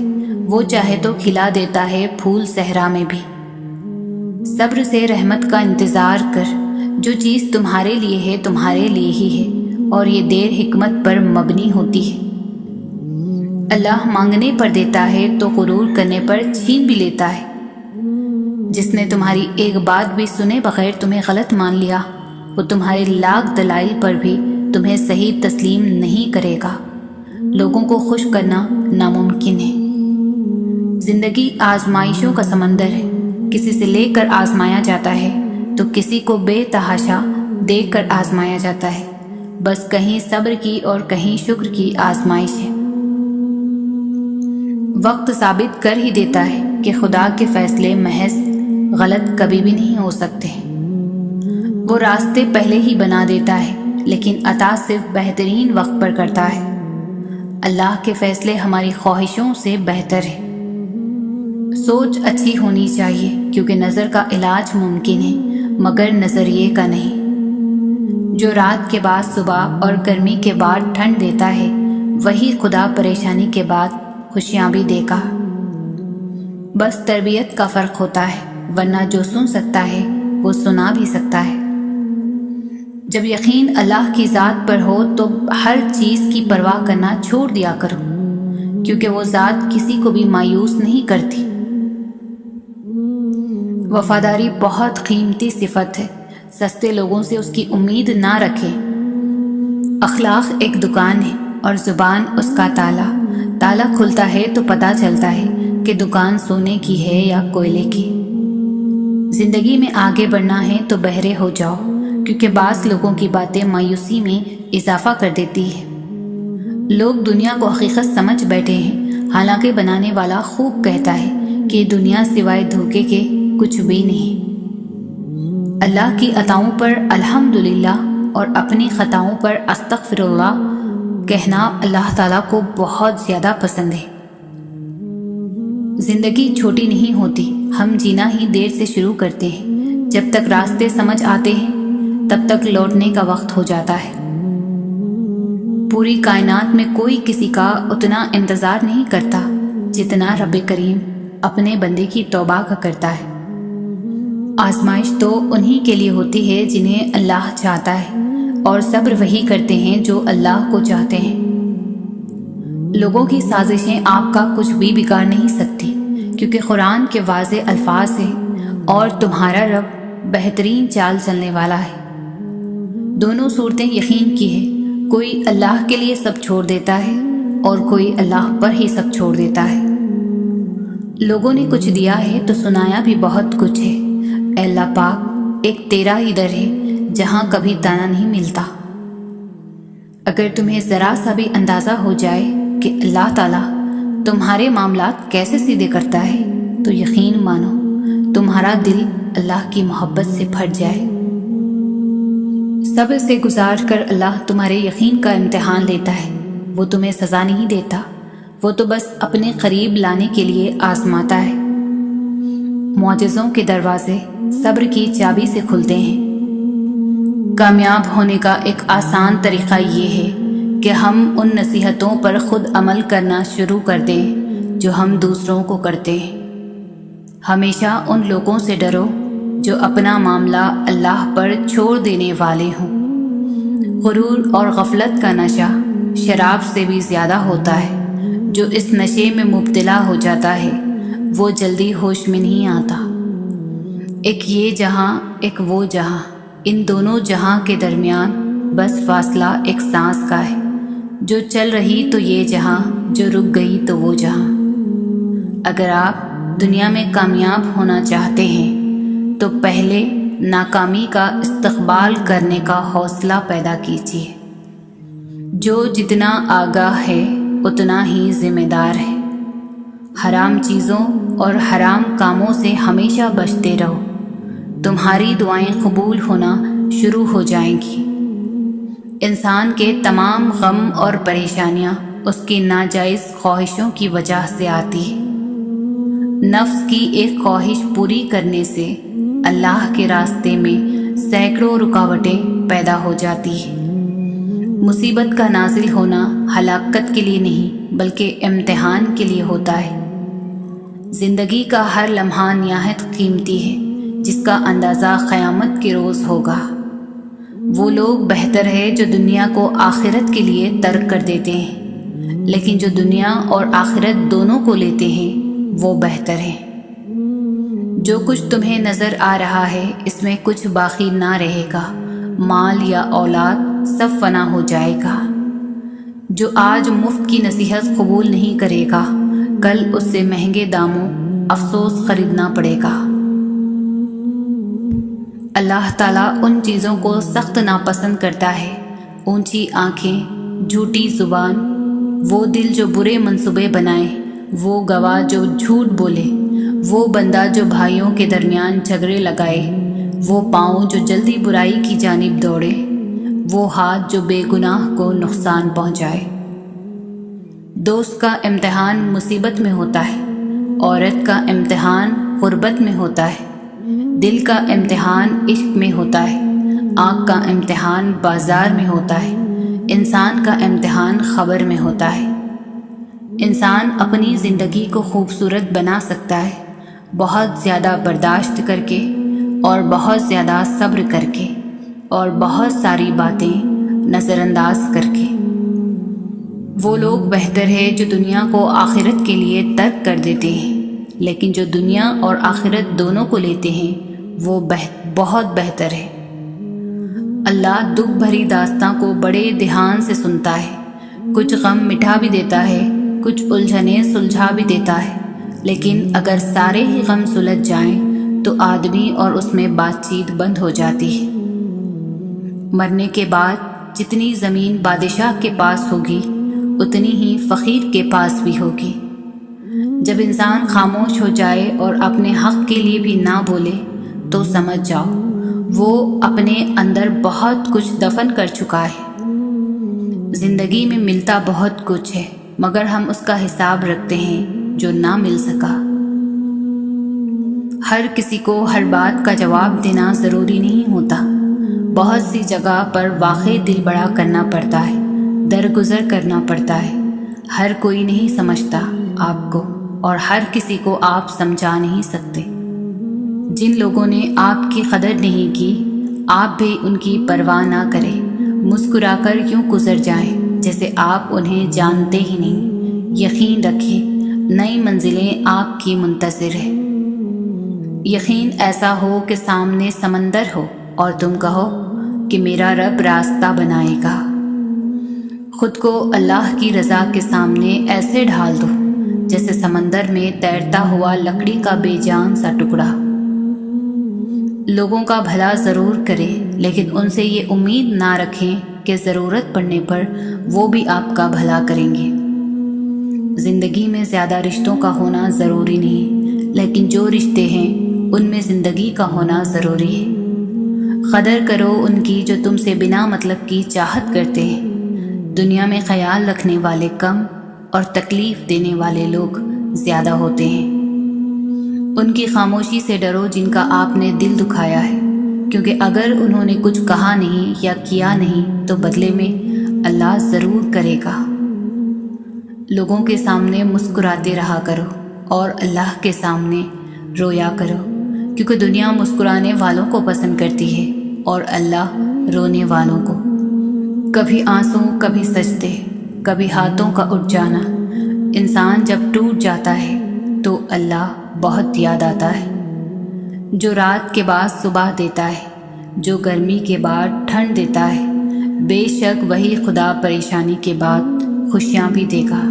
وہ چاہے تو کھلا دیتا ہے پھول صحرا میں بھی۔ صبر سے رحمت کا انتظار کر، جو چیز تمہارے لیے ہے تمہارے لیے ہی ہے، اور یہ دیر حکمت پر مبنی ہوتی ہے۔ اللہ مانگنے پر دیتا ہے تو غرور کرنے پر چھین بھی لیتا ہے۔ جس نے تمہاری ایک بات بھی سنے بغیر تمہیں غلط مان لیا، وہ تمہارے لاکھ دلائل پر بھی تمہیں صحیح تسلیم نہیں کرے گا۔ لوگوں کو خوش کرنا ناممکن ہے۔ زندگی آزمائشوں کا سمندر ہے۔ کسی سے لے کر آزمایا جاتا ہے تو کسی کو بے تحاشا دیکھ کر آزمایا جاتا ہے۔ بس کہیں صبر کی اور کہیں شکر کی آزمائش ہے۔ وقت ثابت کر ہی دیتا ہے کہ خدا کے فیصلے محض غلط کبھی بھی نہیں ہو سکتے۔ وہ راستے پہلے ہی بنا دیتا ہے لیکن عطا صرف بہترین وقت پر کرتا ہے۔ اللہ کے فیصلے ہماری خواہشوں سے بہتر ہے۔ سوچ اچھی ہونی چاہیے کیونکہ نظر کا علاج ممکن ہے مگر نظریے کا نہیں۔ جو رات کے بعد صبح اور گرمی کے بعد ٹھنڈ دیتا ہے وہی خدا پریشانی کے بعد خوشیاں بھی دے گا۔ بس تربیت کا فرق ہوتا ہے، ورنہ جو سن سکتا ہے وہ سنا بھی سکتا ہے۔ جب یقین اللہ کی ذات پر ہو تو ہر چیز کی پرواہ کرنا چھوڑ دیا کرو، کیونکہ وہ ذات کسی کو بھی مایوس نہیں کرتی۔ وفاداری بہت قیمتی صفت ہے، سستے لوگوں سے اس کی امید نہ رکھیں۔ اخلاق ایک دکان ہے اور زبان اس کا تالا۔ تالا کھلتا ہے تو پتہ چلتا ہے کہ دکان سونے کی ہے یا کوئلے کی۔ زندگی میں آگے بڑھنا ہے تو بہرے ہو جاؤ، کیونکہ بعض لوگوں کی باتیں مایوسی میں اضافہ کر دیتی ہے۔ لوگ دنیا کو حقیقت سمجھ بیٹھے ہیں، حالانکہ بنانے والا خوب کہتا ہے کہ دنیا سوائے دھوکے کے کچھ بھی نہیں۔ اللہ کی عطاؤں پر الحمدللہ اور اپنی خطاؤں پر استغفر اللہ کہنا اللہ تعالیٰ کو بہت زیادہ پسند ہے۔ زندگی چھوٹی نہیں ہوتی، ہم جینا ہی دیر سے شروع کرتے ہیں۔ جب تک راستے سمجھ آتے ہیں تب تک لوٹنے کا وقت ہو جاتا ہے۔ پوری کائنات میں کوئی کسی کا اتنا انتظار نہیں کرتا جتنا رب کریم اپنے بندے کی توبہ کا کرتا ہے۔ آزمائش تو انہی کے لیے ہوتی ہے جنہیں اللہ چاہتا ہے، اور صبر وہی کرتے ہیں جو اللہ کو چاہتے ہیں۔ لوگوں کی سازشیں آپ کا کچھ بھی بگاڑ نہیں سکتی، کیونکہ قرآن کے واضح الفاظ ہیں اور تمہارا رب بہترین چال چلنے والا ہے۔ دونوں صورتیں یقین کی ہے، کوئی اللہ کے لیے سب چھوڑ دیتا ہے اور کوئی اللہ پر ہی سب چھوڑ دیتا ہے۔ لوگوں نے کچھ دیا ہے تو سنایا بھی بہت کچھ ہے۔ اے اللہ پاک، ایک تیرا ہی در ہے جہاں کبھی دانا نہیں ملتا۔ اگر تمہیں ذرا سا بھی اندازہ ہو جائے کہ اللہ تعالیٰ تمہارے معاملات کیسے سیدھے کرتا ہے تو یقین مانو تمہارا دل اللہ کی محبت سے پھٹ جائے۔ صبر سے گزار کر اللہ تمہارے یقین کا امتحان لیتا ہے۔ وہ تمہیں سزا نہیں دیتا، وہ تو بس اپنے قریب لانے کے لیے آزماتا ہے۔ معجزوں کے دروازے صبر کی چابی سے کھلتے ہیں۔ کامیاب ہونے کا ایک آسان طریقہ یہ ہے کہ ہم ان نصیحتوں پر خود عمل کرنا شروع کر دیں جو ہم دوسروں کو کرتے ہیں۔ ہمیشہ ان لوگوں سے ڈرو جو اپنا معاملہ اللہ پر چھوڑ دینے والے ہوں۔ غرور اور غفلت کا نشہ شراب سے بھی زیادہ ہوتا ہے۔ جو اس نشے میں مبتلا ہو جاتا ہے وہ جلدی ہوش میں نہیں آتا۔ ایک یہ جہاں ایک وہ جہاں، ان دونوں جہاں کے درمیان بس فاصلہ ایک سانس کا ہے۔ جو چل رہی تو یہ جہاں، جو رک گئی تو وہ جہاں۔ اگر آپ دنیا میں کامیاب ہونا چاہتے ہیں تو پہلے ناکامی کا استقبال کرنے کا حوصلہ پیدا کیجیے۔ جو جتنا آگاہ ہے اتنا ہی ذمہ دار ہے۔ حرام چیزوں اور حرام کاموں سے ہمیشہ بچتے رہو، تمہاری دعائیں قبول ہونا شروع ہو جائیں گی۔ انسان کے تمام غم اور پریشانیاں اس کی ناجائز خواہشوں کی وجہ سے آتی ہے۔ نفس کی ایک خواہش پوری کرنے سے اللہ کے راستے میں سینکڑوں رکاوٹیں پیدا ہو جاتی ہیں۔ مصیبت کا نازل ہونا ہلاکت کے لیے نہیں بلکہ امتحان کے لیے ہوتا ہے۔ زندگی کا ہر لمحہ نہایت قیمتی ہے جس کا اندازہ قیامت کے روز ہوگا۔ وہ لوگ بہتر ہے جو دنیا کو آخرت کے لیے ترک کر دیتے ہیں، لیکن جو دنیا اور آخرت دونوں کو لیتے ہیں وہ بہتر ہے۔ جو کچھ تمہیں نظر آ رہا ہے اس میں کچھ باقی نہ رہے گا، مال یا اولاد سب فنا ہو جائے گا۔ جو آج مفت کی نصیحت قبول نہیں کرے گا کل اس سے مہنگے داموں افسوس خریدنا پڑے گا۔ اللہ تعالیٰ ان چیزوں کو سخت ناپسند کرتا ہے، اونچی آنکھیں، جھوٹی زبان، وہ دل جو برے منصوبے بنائے، وہ گواہ جو جھوٹ بولے، وہ بندہ جو بھائیوں کے درمیان جھگڑے لگائے، وہ پاؤں جو جلدی برائی کی جانب دوڑے، وہ ہاتھ جو بے گناہ کو نقصان پہنچائے۔ دوست کا امتحان مصیبت میں ہوتا ہے، عورت کا امتحان غربت میں ہوتا ہے، دل کا امتحان عشق میں ہوتا ہے، آنکھ کا امتحان بازار میں ہوتا ہے، انسان کا امتحان خبر میں ہوتا ہے۔ انسان اپنی زندگی کو خوبصورت بنا سکتا ہے بہت زیادہ برداشت کر کے اور بہت زیادہ صبر کر کے اور بہت ساری باتیں نظر انداز کر کے۔ وہ لوگ بہتر ہے جو دنیا کو آخرت کے لیے ترک کر دیتے ہیں، لیکن جو دنیا اور آخرت دونوں کو لیتے ہیں وہ بہت بہتر ہے۔ اللہ دکھ بھری داستاں کو بڑے دھیان سے سنتا ہے، کچھ غم مٹھا بھی دیتا ہے، کچھ الجھنیں سلجھا بھی دیتا ہے، لیکن اگر سارے ہی غم سلجھ جائیں تو آدمی اور اس میں بات چیت بند ہو جاتی ہے۔ مرنے کے بعد جتنی زمین بادشاہ کے پاس ہوگی اتنی ہی فقیر کے پاس بھی ہوگی۔ جب انسان خاموش ہو جائے اور اپنے حق کے لیے بھی نہ بولے تو سمجھ جاؤ وہ اپنے اندر بہت کچھ دفن کر چکا ہے۔ زندگی میں ملتا بہت کچھ ہے مگر ہم اس کا حساب رکھتے ہیں جو نہ مل سکا۔ ہر کسی کو ہر بات کا جواب دینا ضروری نہیں ہوتا، بہت سی جگہ پر واقعی دل بڑا کرنا پڑتا ہے، درگزر کرنا پڑتا ہے۔ ہر کوئی نہیں سمجھتا آپ کو اور ہر کسی کو آپ سمجھا نہیں سکتے۔ جن لوگوں نے آپ کی قدر نہیں کی آپ بھی ان کی پرواہ نہ کریں، مسکرا کر کیوں گزر جائیں جیسے آپ انہیں جانتے ہی نہیں۔ یقین رکھیں نئی منزلیں آپ کی منتظر ہیں۔ یقین ایسا ہو کہ سامنے سمندر ہو اور تم کہو کہ میرا رب راستہ بنائے گا۔ خود کو اللہ کی رضا کے سامنے ایسے ڈھال دو جیسے سمندر میں تیرتا ہوا لکڑی کا بے جان سا ٹکڑا۔ لوگوں کا بھلا ضرور کریں لیکن ان سے یہ امید نہ رکھیں کہ ضرورت پڑنے پر وہ بھی آپ کا بھلا کریں گے۔ زندگی میں زیادہ رشتوں کا ہونا ضروری نہیں، لیکن جو رشتے ہیں ان میں زندگی کا ہونا ضروری ہے۔ قدر کرو ان کی جو تم سے بنا مطلب کی چاہت کرتے ہیں۔ دنیا میں خیال رکھنے والے کم اور تکلیف دینے والے لوگ زیادہ ہوتے ہیں۔ ان کی خاموشی سے ڈرو جن کا آپ نے دل دکھایا ہے، کیونکہ اگر انہوں نے کچھ کہا نہیں یا کیا نہیں تو بدلے میں اللہ ضرور کرے گا۔ لوگوں کے سامنے مسکراتے رہا کرو اور اللہ کے سامنے رویا کرو، کیونکہ دنیا مسکرانے والوں کو پسند کرتی ہے اور اللہ رونے والوں کو۔ کبھی آنسو کبھی سجدے کبھی ہاتھوں کا اٹھ جانا۔ انسان جب ٹوٹ جاتا ہے تو اللہ بہت یاد آتا ہے۔ جو رات کے بعد صبح دیتا ہے، جو گرمی کے بعد ٹھنڈ دیتا ہے، بے شک وہی خدا پریشانی کے بعد خوشیاں بھی دے گا۔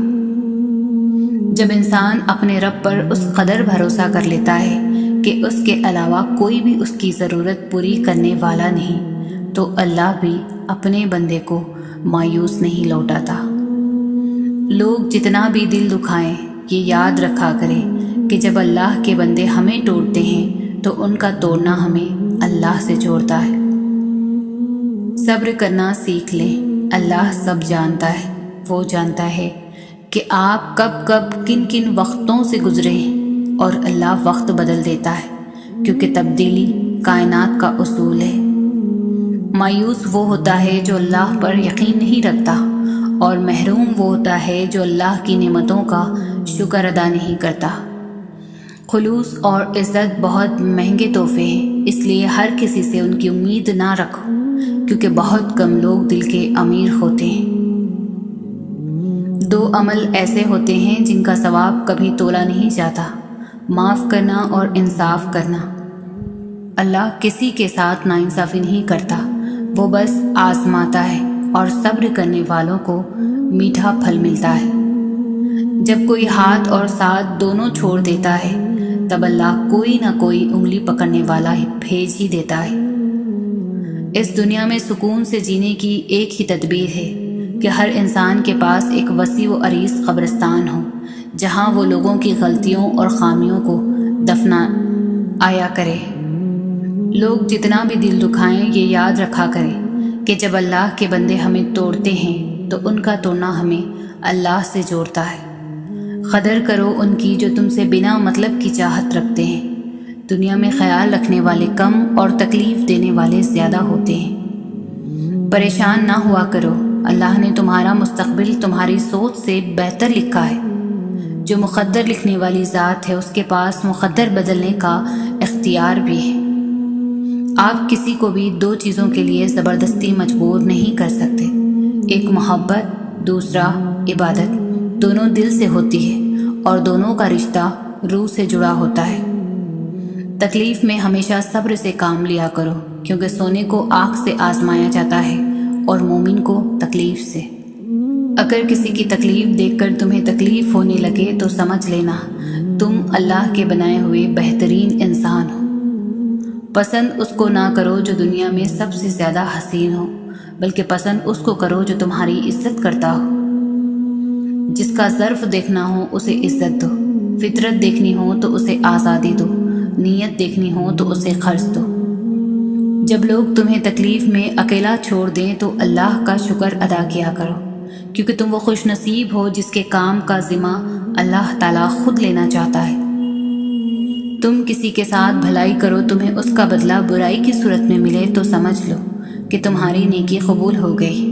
جب انسان اپنے رب پر اس قدر بھروسہ کر لیتا ہے کہ اس کے علاوہ کوئی بھی اس کی ضرورت پوری کرنے والا نہیں، تو اللہ بھی اپنے بندے کو مایوس نہیں لوٹاتا۔ لوگ جتنا بھی دل دکھائیں، یہ یاد رکھا کریں کہ جب اللہ کے بندے ہمیں توڑتے ہیں تو ان کا توڑنا ہمیں اللہ سے جوڑتا ہے۔ صبر کرنا سیکھ لیں، اللہ سب جانتا ہے۔ وہ جانتا ہے کہ آپ کب کب کن کن وقتوں سے گزرے ہیں، اور اللہ وقت بدل دیتا ہے کیونکہ تبدیلی کائنات کا اصول ہے۔ مایوس وہ ہوتا ہے جو اللہ پر یقین نہیں رکھتا، اور محروم وہ ہوتا ہے جو اللہ کی نعمتوں کا شکر ادا نہیں کرتا۔ خلوص اور عزت بہت مہنگے تحفے ہیں، اس لیے ہر کسی سے ان کی امید نہ رکھو، کیونکہ بہت کم لوگ دل کے امیر ہوتے ہیں۔ 2 عمل ایسے ہوتے ہیں جن کا ثواب کبھی تولا نہیں جاتا، معاف کرنا اور انصاف کرنا۔ اللہ کسی کے ساتھ ناانصافی نہیں کرتا، وہ بس آزماتا ہے، اور صبر کرنے والوں کو میٹھا پھل ملتا ہے۔ جب کوئی ہاتھ اور ساتھ دونوں چھوڑ دیتا ہے، تب اللہ کوئی نہ کوئی انگلی پکڑنے والا بھیج ہی دیتا ہے۔ اس دنیا میں سکون سے جینے کی ایک ہی تدبیر ہے کہ ہر انسان کے پاس ایک وسیع و عریض قبرستان ہو، جہاں وہ لوگوں کی غلطیوں اور خامیوں کو دفنا آیا کرے۔ لوگ جتنا بھی دل دکھائیں، یہ یاد رکھا کریں کہ جب اللہ کے بندے ہمیں توڑتے ہیں تو ان کا توڑنا ہمیں اللہ سے جوڑتا ہے۔ قدر کرو ان کی جو تم سے بنا مطلب کی چاہت رکھتے ہیں۔ دنیا میں خیال رکھنے والے کم اور تکلیف دینے والے زیادہ ہوتے ہیں۔ پریشان نہ ہوا کرو، اللہ نے تمہارا مستقبل تمہاری سوچ سے بہتر لکھا ہے۔ جو مقدر لکھنے والی ذات ہے، اس کے پاس مقدر بدلنے کا اختیار بھی ہے۔ آپ کسی کو بھی 2 چیزوں کے لیے زبردستی مجبور نہیں کر سکتے، ایک محبت، دوسرا عبادت۔ دونوں دل سے ہوتی ہے، اور دونوں کا رشتہ روح سے جڑا ہوتا ہے۔ تکلیف میں ہمیشہ صبر سے کام لیا کرو، کیونکہ سونے کو آگ سے آزمایا جاتا ہے اور مومن کو تکلیف سے۔ اگر کسی کی تکلیف دیکھ کر تمہیں تکلیف ہونے لگے تو سمجھ لینا تم اللہ کے بنائے ہوئے بہترین انسان ہو۔ پسند اس کو نہ کرو جو دنیا میں سب سے زیادہ حسین ہو، بلکہ پسند اس کو کرو جو تمہاری عزت کرتا ہو۔ جس کا ظرف دیکھنا ہو اسے عزت دو، فطرت دیکھنی ہو تو اسے آزادی دو، نیت دیکھنی ہو تو اسے خرچ دو۔ جب لوگ تمہیں تکلیف میں اکیلا چھوڑ دیں تو اللہ کا شکر ادا کیا کرو، کیونکہ تم وہ خوش نصیب ہو جس کے کام کا ذمہ اللہ تعالیٰ خود لینا چاہتا ہے۔ تم کسی کے ساتھ بھلائی کرو، تمہیں اس کا بدلہ برائی کی صورت میں ملے تو سمجھ لو کہ تمہاری نیکی قبول ہو گئی۔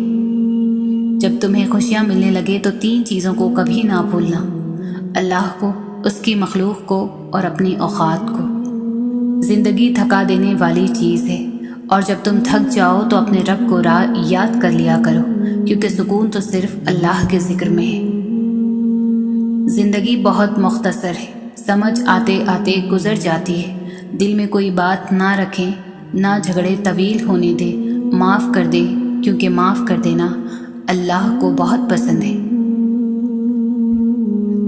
جب تمہیں خوشیاں ملنے لگے تو 3 چیزوں کو کبھی نہ بھولنا، اللہ کو، اس کی مخلوق کو اور اپنی اوقات کو۔ زندگی تھکا دینے والی چیز ہے، اور جب تم تھک جاؤ تو اپنے رب کو یاد کر لیا کرو، کیونکہ سکون تو صرف اللہ کے ذکر میں ہے۔ زندگی بہت مختصر ہے، سمجھ آتے آتے گزر جاتی ہے۔ دل میں کوئی بات نہ رکھیں، نہ جھگڑے طویل ہونے دے، معاف کر دے، کیونکہ معاف کر دینا اللہ کو بہت پسند ہے۔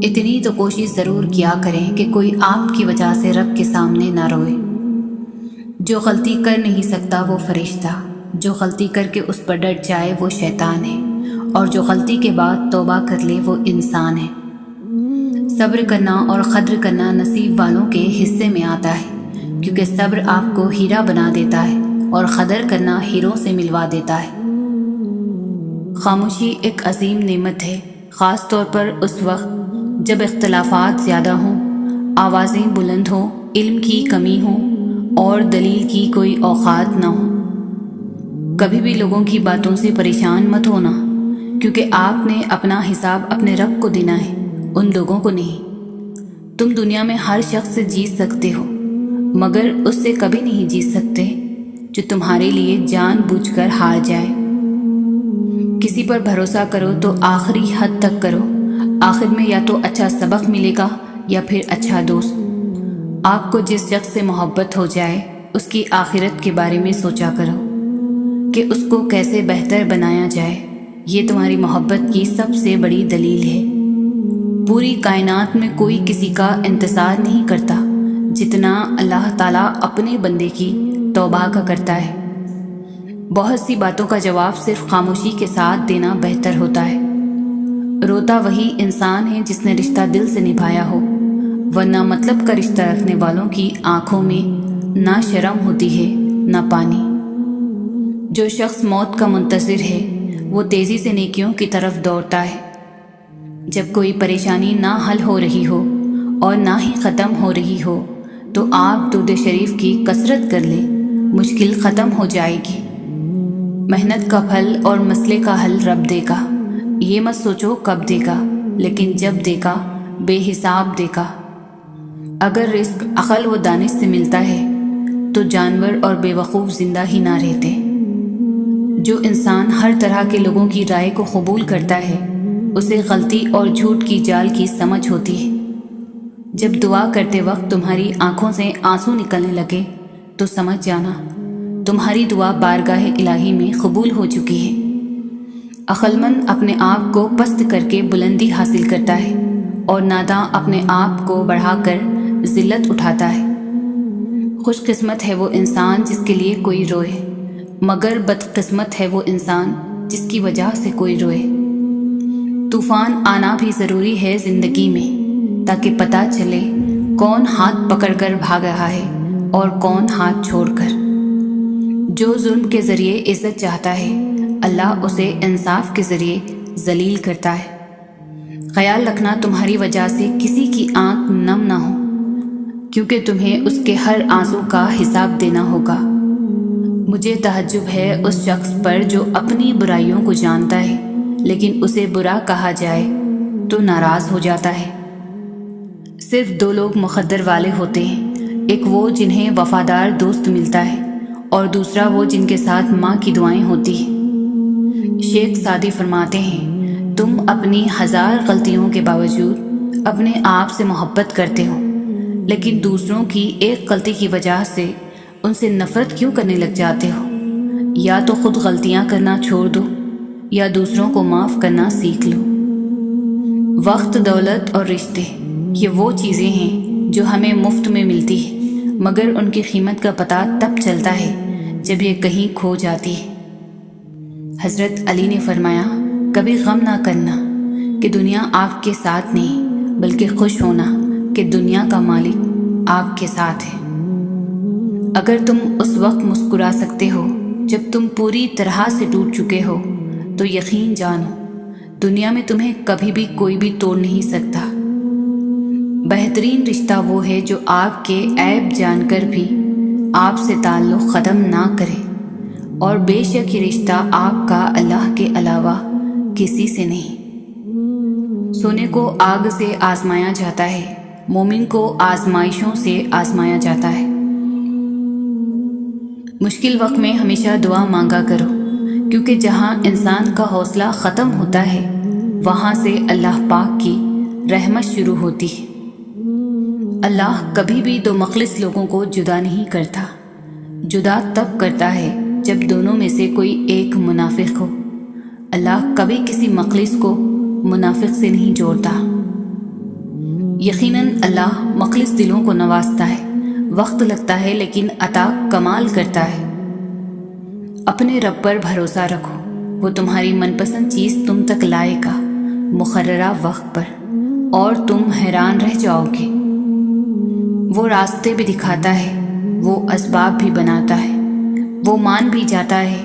اتنی تو کوشش ضرور کیا کریں کہ کوئی آپ کی وجہ سے رب کے سامنے نہ روئے۔ جو غلطی کر نہیں سکتا وہ فرشتہ، جو غلطی کر کے اس پر ڈٹ جائے وہ شیطان ہے، اور جو غلطی کے بعد توبہ کر لے وہ انسان ہے۔ صبر کرنا اور قدر کرنا نصیب والوں کے حصے میں آتا ہے، کیونکہ صبر آپ کو ہیرا بنا دیتا ہے اور قدر کرنا ہیروں سے ملوا دیتا ہے۔ خاموشی ایک عظیم نعمت ہے، خاص طور پر اس وقت جب اختلافات زیادہ ہوں، آوازیں بلند ہوں، علم کی کمی ہو اور دلیل کی کوئی اوقات نہ ہو۔ کبھی بھی لوگوں کی باتوں سے پریشان مت ہونا، کیونکہ آپ نے اپنا حساب اپنے رب کو دینا ہے، ان لوگوں کو نہیں۔ تم دنیا میں ہر شخص سے جیت سکتے ہو، مگر اس سے کبھی نہیں جیت سکتے جو تمہارے لیے جان بوجھ کر ہار جائے۔ کسی پر بھروسہ کرو تو آخری حد تک کرو، آخر میں یا تو اچھا سبق ملے گا یا پھر اچھا دوست۔ آپ کو جس شخص سے محبت ہو جائے اس کی آخرت کے بارے میں سوچا کرو کہ اس کو کیسے بہتر بنایا جائے، یہ تمہاری محبت کی سب سے بڑی دلیل ہے۔ پوری کائنات میں کوئی کسی کا انتظار نہیں کرتا جتنا اللہ تعالیٰ اپنے بندے کی توبہ کا کرتا ہے۔ بہت سی باتوں کا جواب صرف خاموشی کے ساتھ دینا بہتر ہوتا ہے۔ روتا وہی انسان ہے جس نے رشتہ دل سے نبھایا ہو، ورنہ مطلب کا رشتہ رکھنے والوں کی آنکھوں میں نہ شرم ہوتی ہے نہ پانی۔ جو شخص موت کا منتظر ہے وہ تیزی سے نیکیوں کی طرف دوڑتا ہے۔ جب کوئی پریشانی نہ حل ہو رہی ہو اور نہ ہی ختم ہو رہی ہو تو آپ درود شریف کی کثرت کر لیں، مشکل ختم ہو جائے گی۔ محنت کا پھل اور مسئلے کا حل رب دے گا، یہ مت سوچو کب دے گا، لیکن جب دے گا بے حساب دے گا۔ اگر رزق عقل و دانش سے ملتا ہے تو جانور اور بے وقوف زندہ ہی نہ رہتے۔ جو انسان ہر طرح کے لوگوں کی رائے کو قبول کرتا ہے اسے غلطی اور جھوٹ کی جال کی سمجھ ہوتی ہے۔ جب دعا کرتے وقت تمہاری آنکھوں سے آنسو نکلنے لگے تو سمجھ جانا تمہاری دعا بارگاہ الہی میں قبول ہو چکی ہے۔ عقل مند اپنے آپ کو پست کر کے بلندی حاصل کرتا ہے اور ناداں اپنے آپ کو بڑھا کر ذلت اٹھاتا ہے۔ خوش قسمت ہے وہ انسان جس کے لیے کوئی روئے، مگر بدقسمت ہے وہ انسان جس کی وجہ سے کوئی روئے۔ طوفان آنا بھی ضروری ہے زندگی میں تاکہ پتہ چلے کون ہاتھ پکڑ کر بھاگ رہا ہے اور کون ہاتھ چھوڑ کر۔ جو ظلم کے ذریعے عزت چاہتا ہے اللہ اسے انصاف کے ذریعے ذلیل کرتا ہے۔ خیال رکھنا تمہاری وجہ سے کسی کی آنکھ نم نہ ہو، کیونکہ تمہیں اس کے ہر آنسو کا حساب دینا ہوگا۔ مجھے تعجب ہے اس شخص پر جو اپنی برائیوں کو جانتا ہے لیکن اسے برا کہا جائے تو ناراض ہو جاتا ہے۔ صرف دو لوگ مقدر والے ہوتے ہیں، ایک وہ جنہیں وفادار دوست ملتا ہے اور دوسرا وہ جن کے ساتھ ماں کی دعائیں ہوتی ہیں۔ شیخ سعدی فرماتے ہیں تم اپنی 1000 غلطیوں کے باوجود اپنے آپ سے محبت کرتے ہو، لیکن دوسروں کی ایک غلطی کی وجہ سے ان سے نفرت کیوں کرنے لگ جاتے ہو؟ یا تو خود غلطیاں کرنا چھوڑ دو یا دوسروں کو معاف کرنا سیکھ لو۔ وقت، دولت اور رشتے یہ وہ چیزیں ہیں جو ہمیں مفت میں ملتی ہیں، مگر ان کی قیمت کا پتہ تب چلتا ہے جب یہ کہیں کھو جاتی ہے۔ حضرت علی نے فرمایا کبھی غم نہ کرنا کہ دنیا آپ کے ساتھ نہیں، بلکہ خوش ہونا کہ دنیا کا مالک آپ کے ساتھ ہے۔ اگر تم اس وقت مسکرا سکتے ہو جب تم پوری طرح سے ٹوٹ چکے ہو تو یقین جانو دنیا میں تمہیں کبھی بھی کوئی بھی توڑ نہیں سکتا۔ بہترین رشتہ وہ ہے جو آپ کے عیب جان کر بھی آپ سے تعلق ختم نہ کرے، اور بے شک یہ رشتہ آپ کا اللہ کے علاوہ کسی سے نہیں۔ سونے کو آگ سے آزمایا جاتا ہے، مومن کو آزمائشوں سے آزمایا جاتا ہے۔ مشکل وقت میں ہمیشہ دعا مانگا کرو، کیونکہ جہاں انسان کا حوصلہ ختم ہوتا ہے وہاں سے اللہ پاک کی رحمت شروع ہوتی ہے۔ اللہ کبھی بھی دو مخلص لوگوں کو جدا نہیں کرتا، جدا تب کرتا ہے جب دونوں میں سے کوئی ایک منافق ہو۔ اللہ کبھی کسی مخلص کو منافق سے نہیں جوڑتا۔ یقیناً اللہ مخلص دلوں کو نوازتا ہے، وقت لگتا ہے لیکن عطا کمال کرتا ہے۔ اپنے رب پر بھروسہ رکھو، وہ تمہاری من پسند چیز تم تک لائے گا مقررہ وقت پر، اور تم حیران رہ جاؤ گے۔ وہ راستے بھی دکھاتا ہے، وہ اسباب بھی بناتا ہے، وہ مان بھی جاتا ہے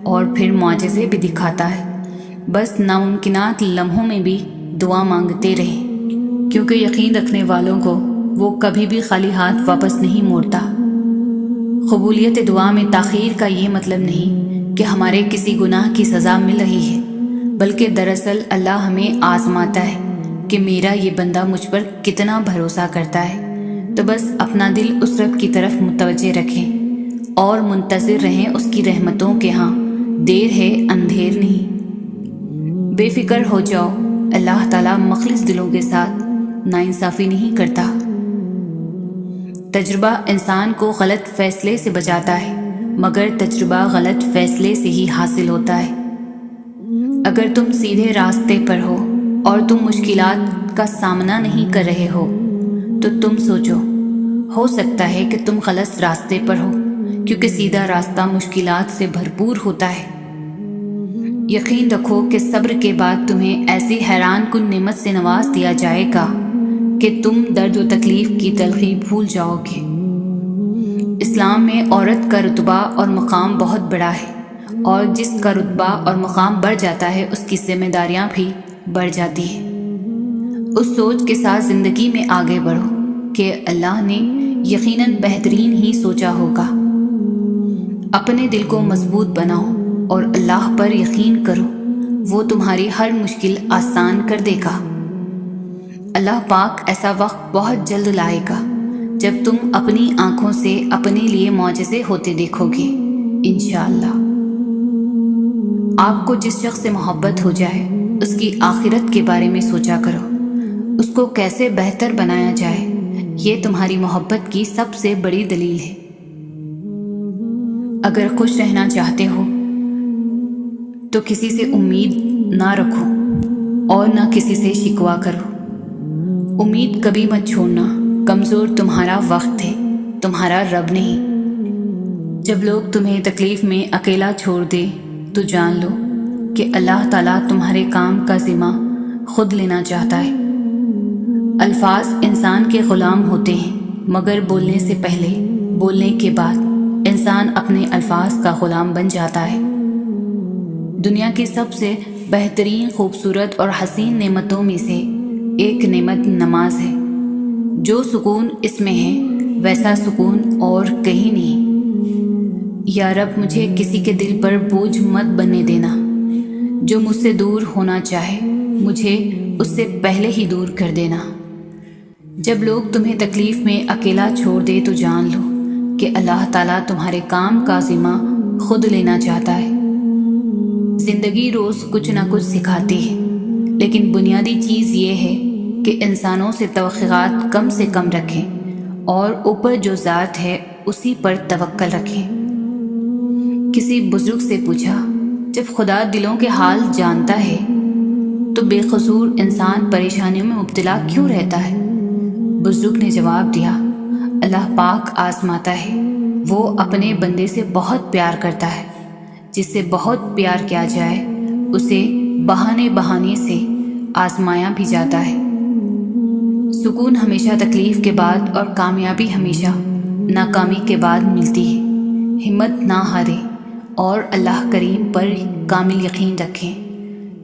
اور پھر معجزے بھی دکھاتا ہے۔ بس ناممکنات لمحوں میں بھی دعا مانگتے رہیں، کیونکہ یقین رکھنے والوں کو وہ کبھی بھی خالی ہاتھ واپس نہیں موڑتا۔ قبولیت دعا میں تاخیر کا یہ مطلب نہیں کہ ہمارے کسی گناہ کی سزا مل رہی ہے، بلکہ دراصل اللہ ہمیں آزماتا ہے کہ میرا یہ بندہ مجھ پر کتنا بھروسہ کرتا ہے۔ تو بس اپنا دل اس رب کی طرف متوجہ رکھیں اور منتظر رہیں اس کی رحمتوں کے ہاں، دیر ہے اندھیر نہیں۔ بے فکر ہو جاؤ، اللہ تعالیٰ مخلص دلوں کے ساتھ ناانصافی نہیں کرتا۔ تجربہ انسان کو غلط فیصلے سے بچاتا ہے، مگر تجربہ غلط فیصلے سے ہی حاصل ہوتا ہے۔ اگر تم سیدھے راستے پر ہو اور تم مشکلات کا سامنا نہیں کر رہے ہو تو تم سوچو، ہو سکتا ہے کہ تم غلط راستے پر ہو، کیونکہ سیدھا راستہ مشکلات سے بھرپور ہوتا ہے۔ یقین رکھو کہ صبر کے بعد تمہیں ایسی حیران کن نعمت سے نواز دیا جائے گا کہ تم درد و تکلیف کی تلخی بھول جاؤ گے۔ اسلام میں عورت کا رتبہ اور مقام بہت بڑا ہے، اور جس کا رتبہ اور مقام بڑھ جاتا ہے اس کی ذمہ داریاں بھی بڑھ جاتی ہیں۔ اس سوچ کے ساتھ زندگی میں آگے بڑھو کہ اللہ نے یقیناً بہترین ہی سوچا ہوگا۔ اپنے دل کو مضبوط بناؤ اور اللہ پر یقین کرو، وہ تمہاری ہر مشکل آسان کر دے گا۔ اللہ پاک ایسا وقت بہت جلد لائے گا جب تم اپنی آنکھوں سے اپنے لیے معجزے ہوتے دیکھو گے، انشاءاللہ۔ آپ کو جس شخص سے محبت ہو جائے اس کی آخرت کے بارے میں سوچا کرو، اس کو کیسے بہتر بنایا جائے، یہ تمہاری محبت کی سب سے بڑی دلیل ہے۔ اگر خوش رہنا چاہتے ہو تو کسی سے امید نہ رکھو اور نہ کسی سے شکوہ کرو۔ امید کبھی مت چھوڑنا، کمزور تمہارا وقت ہے، تمہارا رب نہیں۔ جب لوگ تمہیں تکلیف میں اکیلا چھوڑ دے تو جان لو کہ اللہ تعالیٰ تمہارے کام کا ذمہ خود لینا چاہتا ہے۔ الفاظ انسان کے غلام ہوتے ہیں، مگر بولنے سے پہلے، بولنے کے بعد انسان اپنے الفاظ کا غلام بن جاتا ہے۔ دنیا کی سب سے بہترین، خوبصورت اور حسین نعمتوں میں سے ایک نعمت نماز ہے۔ جو سکون اس میں ہے ویسا سکون اور کہیں نہیں۔ یا رب، مجھے کسی کے دل پر بوجھ مت بننے دینا۔ جو مجھ سے دور ہونا چاہے مجھے اس سے پہلے ہی دور کر دینا۔ جب لوگ تمہیں تکلیف میں اکیلا چھوڑ دے تو جان لو کہ اللہ تعالیٰ تمہارے کام کا ذمہ خود لینا چاہتا ہے۔ زندگی روز کچھ نہ کچھ سکھاتی ہے، لیکن بنیادی چیز یہ ہے کہ انسانوں سے توقعات کم سے کم رکھیں اور اوپر جو ذات ہے اسی پر توکل رکھیں۔ کسی بزرگ سے پوچھا، جب خدا دلوں کے حال جانتا ہے تو بے قصور انسان پریشانیوں میں مبتلا کیوں رہتا ہے؟ بزرگ نے جواب دیا، اللہ پاک آزماتا ہے، وہ اپنے بندے سے بہت پیار کرتا ہے۔ جس سے بہت پیار کیا جائے اسے بہانے سے آزمایا بھی جاتا ہے۔ سکون ہمیشہ تکلیف کے بعد اور کامیابی ہمیشہ ناکامی کے بعد ملتی ہے۔ ہمت نہ ہاریں اور اللہ کریم پر کامل یقین رکھیں،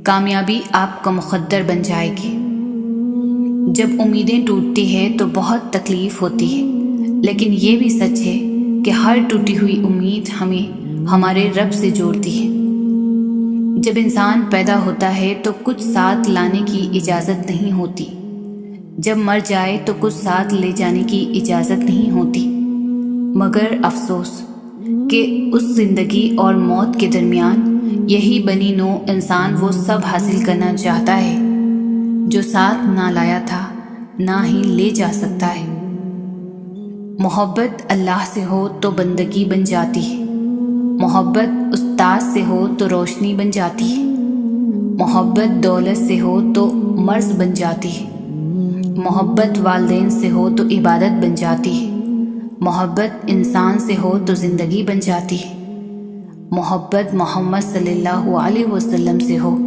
کامیابی آپ کا مقدر بن جائے گی۔ جب امیدیں ٹوٹتی ہیں تو بہت تکلیف ہوتی ہے، لیکن یہ بھی سچ ہے کہ ہر ٹوٹی ہوئی امید ہمیں ہمارے رب سے جوڑتی ہے۔ جب انسان پیدا ہوتا ہے تو کچھ ساتھ لانے کی اجازت نہیں ہوتی، جب مر جائے تو کچھ ساتھ لے جانے کی اجازت نہیں ہوتی، مگر افسوس کہ اس زندگی اور موت کے درمیان یہی بنی نوع انسان وہ سب حاصل کرنا چاہتا ہے جو ساتھ نہ لایا تھا نہ ہی لے جا سکتا ہے۔ محبت اللہ سے ہو تو بندگی بن جاتی ہے، محبت استاد سے ہو تو روشنی بن جاتی ہے، محبت دولت سے ہو تو مرض بن جاتی ہے، محبت والدین سے ہو تو عبادت بن جاتی ہے، محبت انسان سے ہو تو زندگی بن جاتی ہے، محبت محمد صلی اللہ علیہ وسلم سے ہو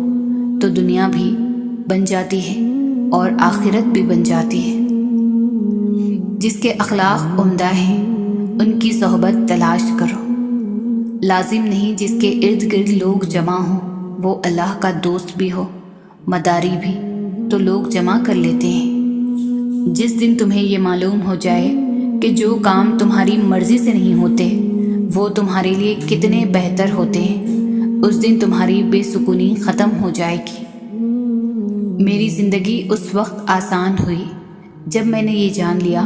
تو دنیا بھی بن جاتی ہے اور آخرت بھی بن جاتی ہے۔ جس کے اخلاق عمدہ ہیں ان کی صحبت تلاش کرو۔ لازم نہیں جس کے ارد گرد لوگ جمع ہوں وہ اللہ کا دوست بھی ہو، مداری بھی تو لوگ جمع کر لیتے ہیں۔ جس دن تمہیں یہ معلوم ہو جائے کہ جو کام تمہاری مرضی سے نہیں ہوتے وہ تمہارے لیے کتنے بہتر ہوتے ہیں، اس دن تمہاری بے سکونی ختم ہو جائے گی۔ میری زندگی اس وقت آسان ہوئی جب میں نے یہ جان لیا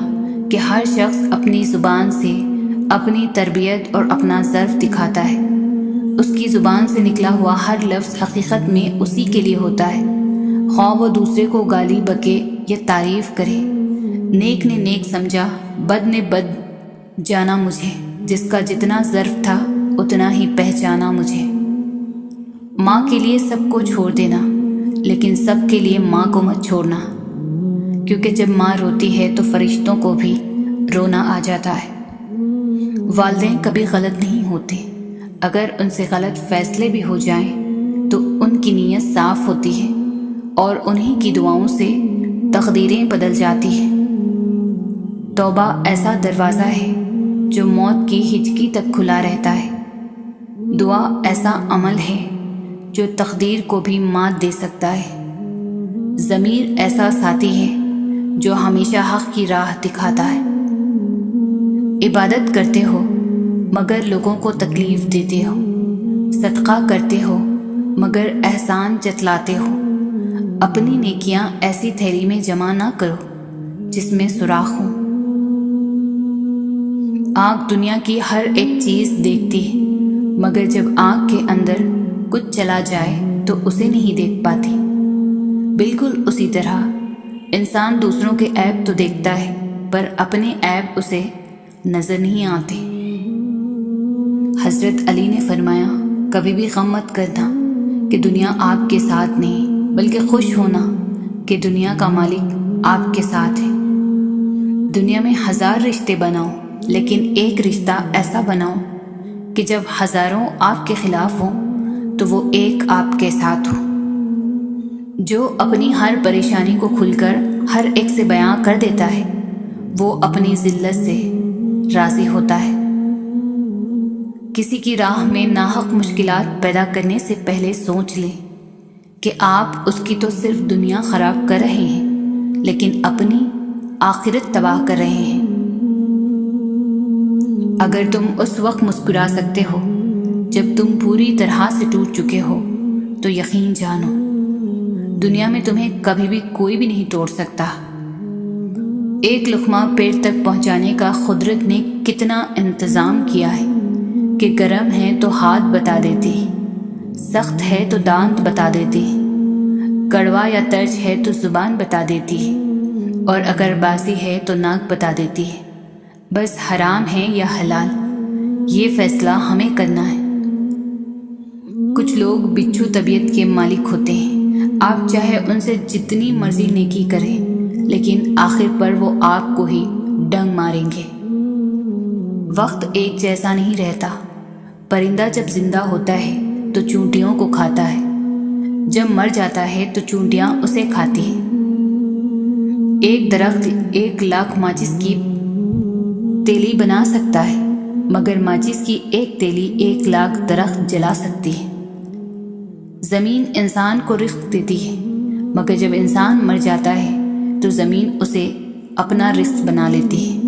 کہ ہر شخص اپنی زبان سے اپنی تربیت اور اپنا ظرف دکھاتا ہے۔ اس کی زبان سے نکلا ہوا ہر لفظ حقیقت میں اسی کے لیے ہوتا ہے، خواہ وہ دوسرے کو گالی بکے یا تعریف کرے۔ نیک نے نیک سمجھا، بد نے بد جانا مجھے، جس کا جتنا ظرف تھا اتنا ہی پہچانا مجھے۔ ماں کے لیے سب کو چھوڑ دینا، لیکن سب کے لیے ماں کو مت چھوڑنا، کیونکہ جب ماں روتی ہے تو فرشتوں کو بھی رونا آ جاتا ہے۔ والدین کبھی غلط نہیں ہوتے، اگر ان سے غلط فیصلے بھی ہو جائیں تو ان کی نیت صاف ہوتی ہے اور انہیں کی دعاؤں سے تقدیریں بدل جاتی ہیں۔ توبہ ایسا دروازہ ہے جو موت کی ہچکی تک کھلا رہتا ہے۔ دعا ایسا عمل ہے جو تقدیر کو بھی مات دے سکتا ہے۔ ضمیر ایسا ساتھی ہے جو ہمیشہ حق کی راہ دکھاتا ہے۔ عبادت کرتے ہو مگر لوگوں کو تکلیف دیتے ہو، صدقہ کرتے ہو مگر احسان جتلاتے ہو۔ اپنی نیکیاں ایسی تھیلی میں جمع نہ کرو جس میں سوراخ ہو۔ آنکھ دنیا کی ہر ایک چیز دیکھتی ہے، مگر جب آنکھ کے اندر کچھ چلا جائے تو اسے نہیں دیکھ پاتی۔ بالکل اسی طرح انسان دوسروں کے عیب تو دیکھتا ہے، پر اپنے عیب اسے نظر نہیں آتے۔ حضرت علی نے فرمایا، کبھی بھی غم مت کرنا کہ دنیا آپ کے ساتھ نہیں، بلکہ خوش ہونا کہ دنیا کا مالک آپ کے ساتھ ہے۔ دنیا میں 1000 رشتے بناؤ، لیکن ایک رشتہ ایسا بناؤ کہ جب ہزاروں آپ کے خلاف ہوں تو وہ ایک آپ کے ساتھ ہو۔ جو اپنی ہر پریشانی کو کھل کر ہر ایک سے بیاں کر دیتا ہے وہ اپنی ذلت سے راضی ہوتا ہے۔ کسی کی راہ میں ناحق مشکلات پیدا کرنے سے پہلے سوچ لیں کہ آپ اس کی تو صرف دنیا خراب کر رہے ہیں، لیکن اپنی آخرت تباہ کر رہے ہیں۔ اگر تم اس وقت مسکرا سکتے ہو جب تم پوری طرح سے ٹوٹ چکے ہو تو یقین جانو دنیا میں تمہیں کبھی بھی کوئی بھی نہیں توڑ سکتا۔ ایک لقمہ پیٹ تک پہنچانے کا قدرت نے کتنا انتظام کیا ہے کہ گرم ہے تو ہاتھ بتا دیتی، سخت ہے تو دانت بتا دیتی، کڑوا یا ترچ ہے تو زبان بتا دیتی ہے، اور اگر باسی ہے تو ناک بتا دیتی ہے۔ بس حرام ہے یا حلال، یہ فیصلہ ہمیں کرنا ہے۔ کچھ لوگ بچھو طبیعت کے مالک ہوتے ہیں، آپ چاہے ان سے جتنی مرضی نیکی کریں لیکن آخر پر وہ آپ کو ہی ڈنگ ماریں گے۔ وقت ایک جیسا نہیں رہتا۔ پرندہ جب زندہ ہوتا ہے تو چونٹیوں کو کھاتا ہے، جب مر جاتا ہے تو چونٹیاں اسے کھاتی ہیں۔ ایک درخت 1,00,000 ماچس کی تیلی بنا سکتا ہے، مگر ماچس کی ایک تیلی 1,00,000 درخت جلا سکتی ہے۔ زمین انسان کو رزق دیتی ہے، مگر جب انسان مر جاتا ہے تو زمین اسے اپنا رزق بنا لیتی ہے۔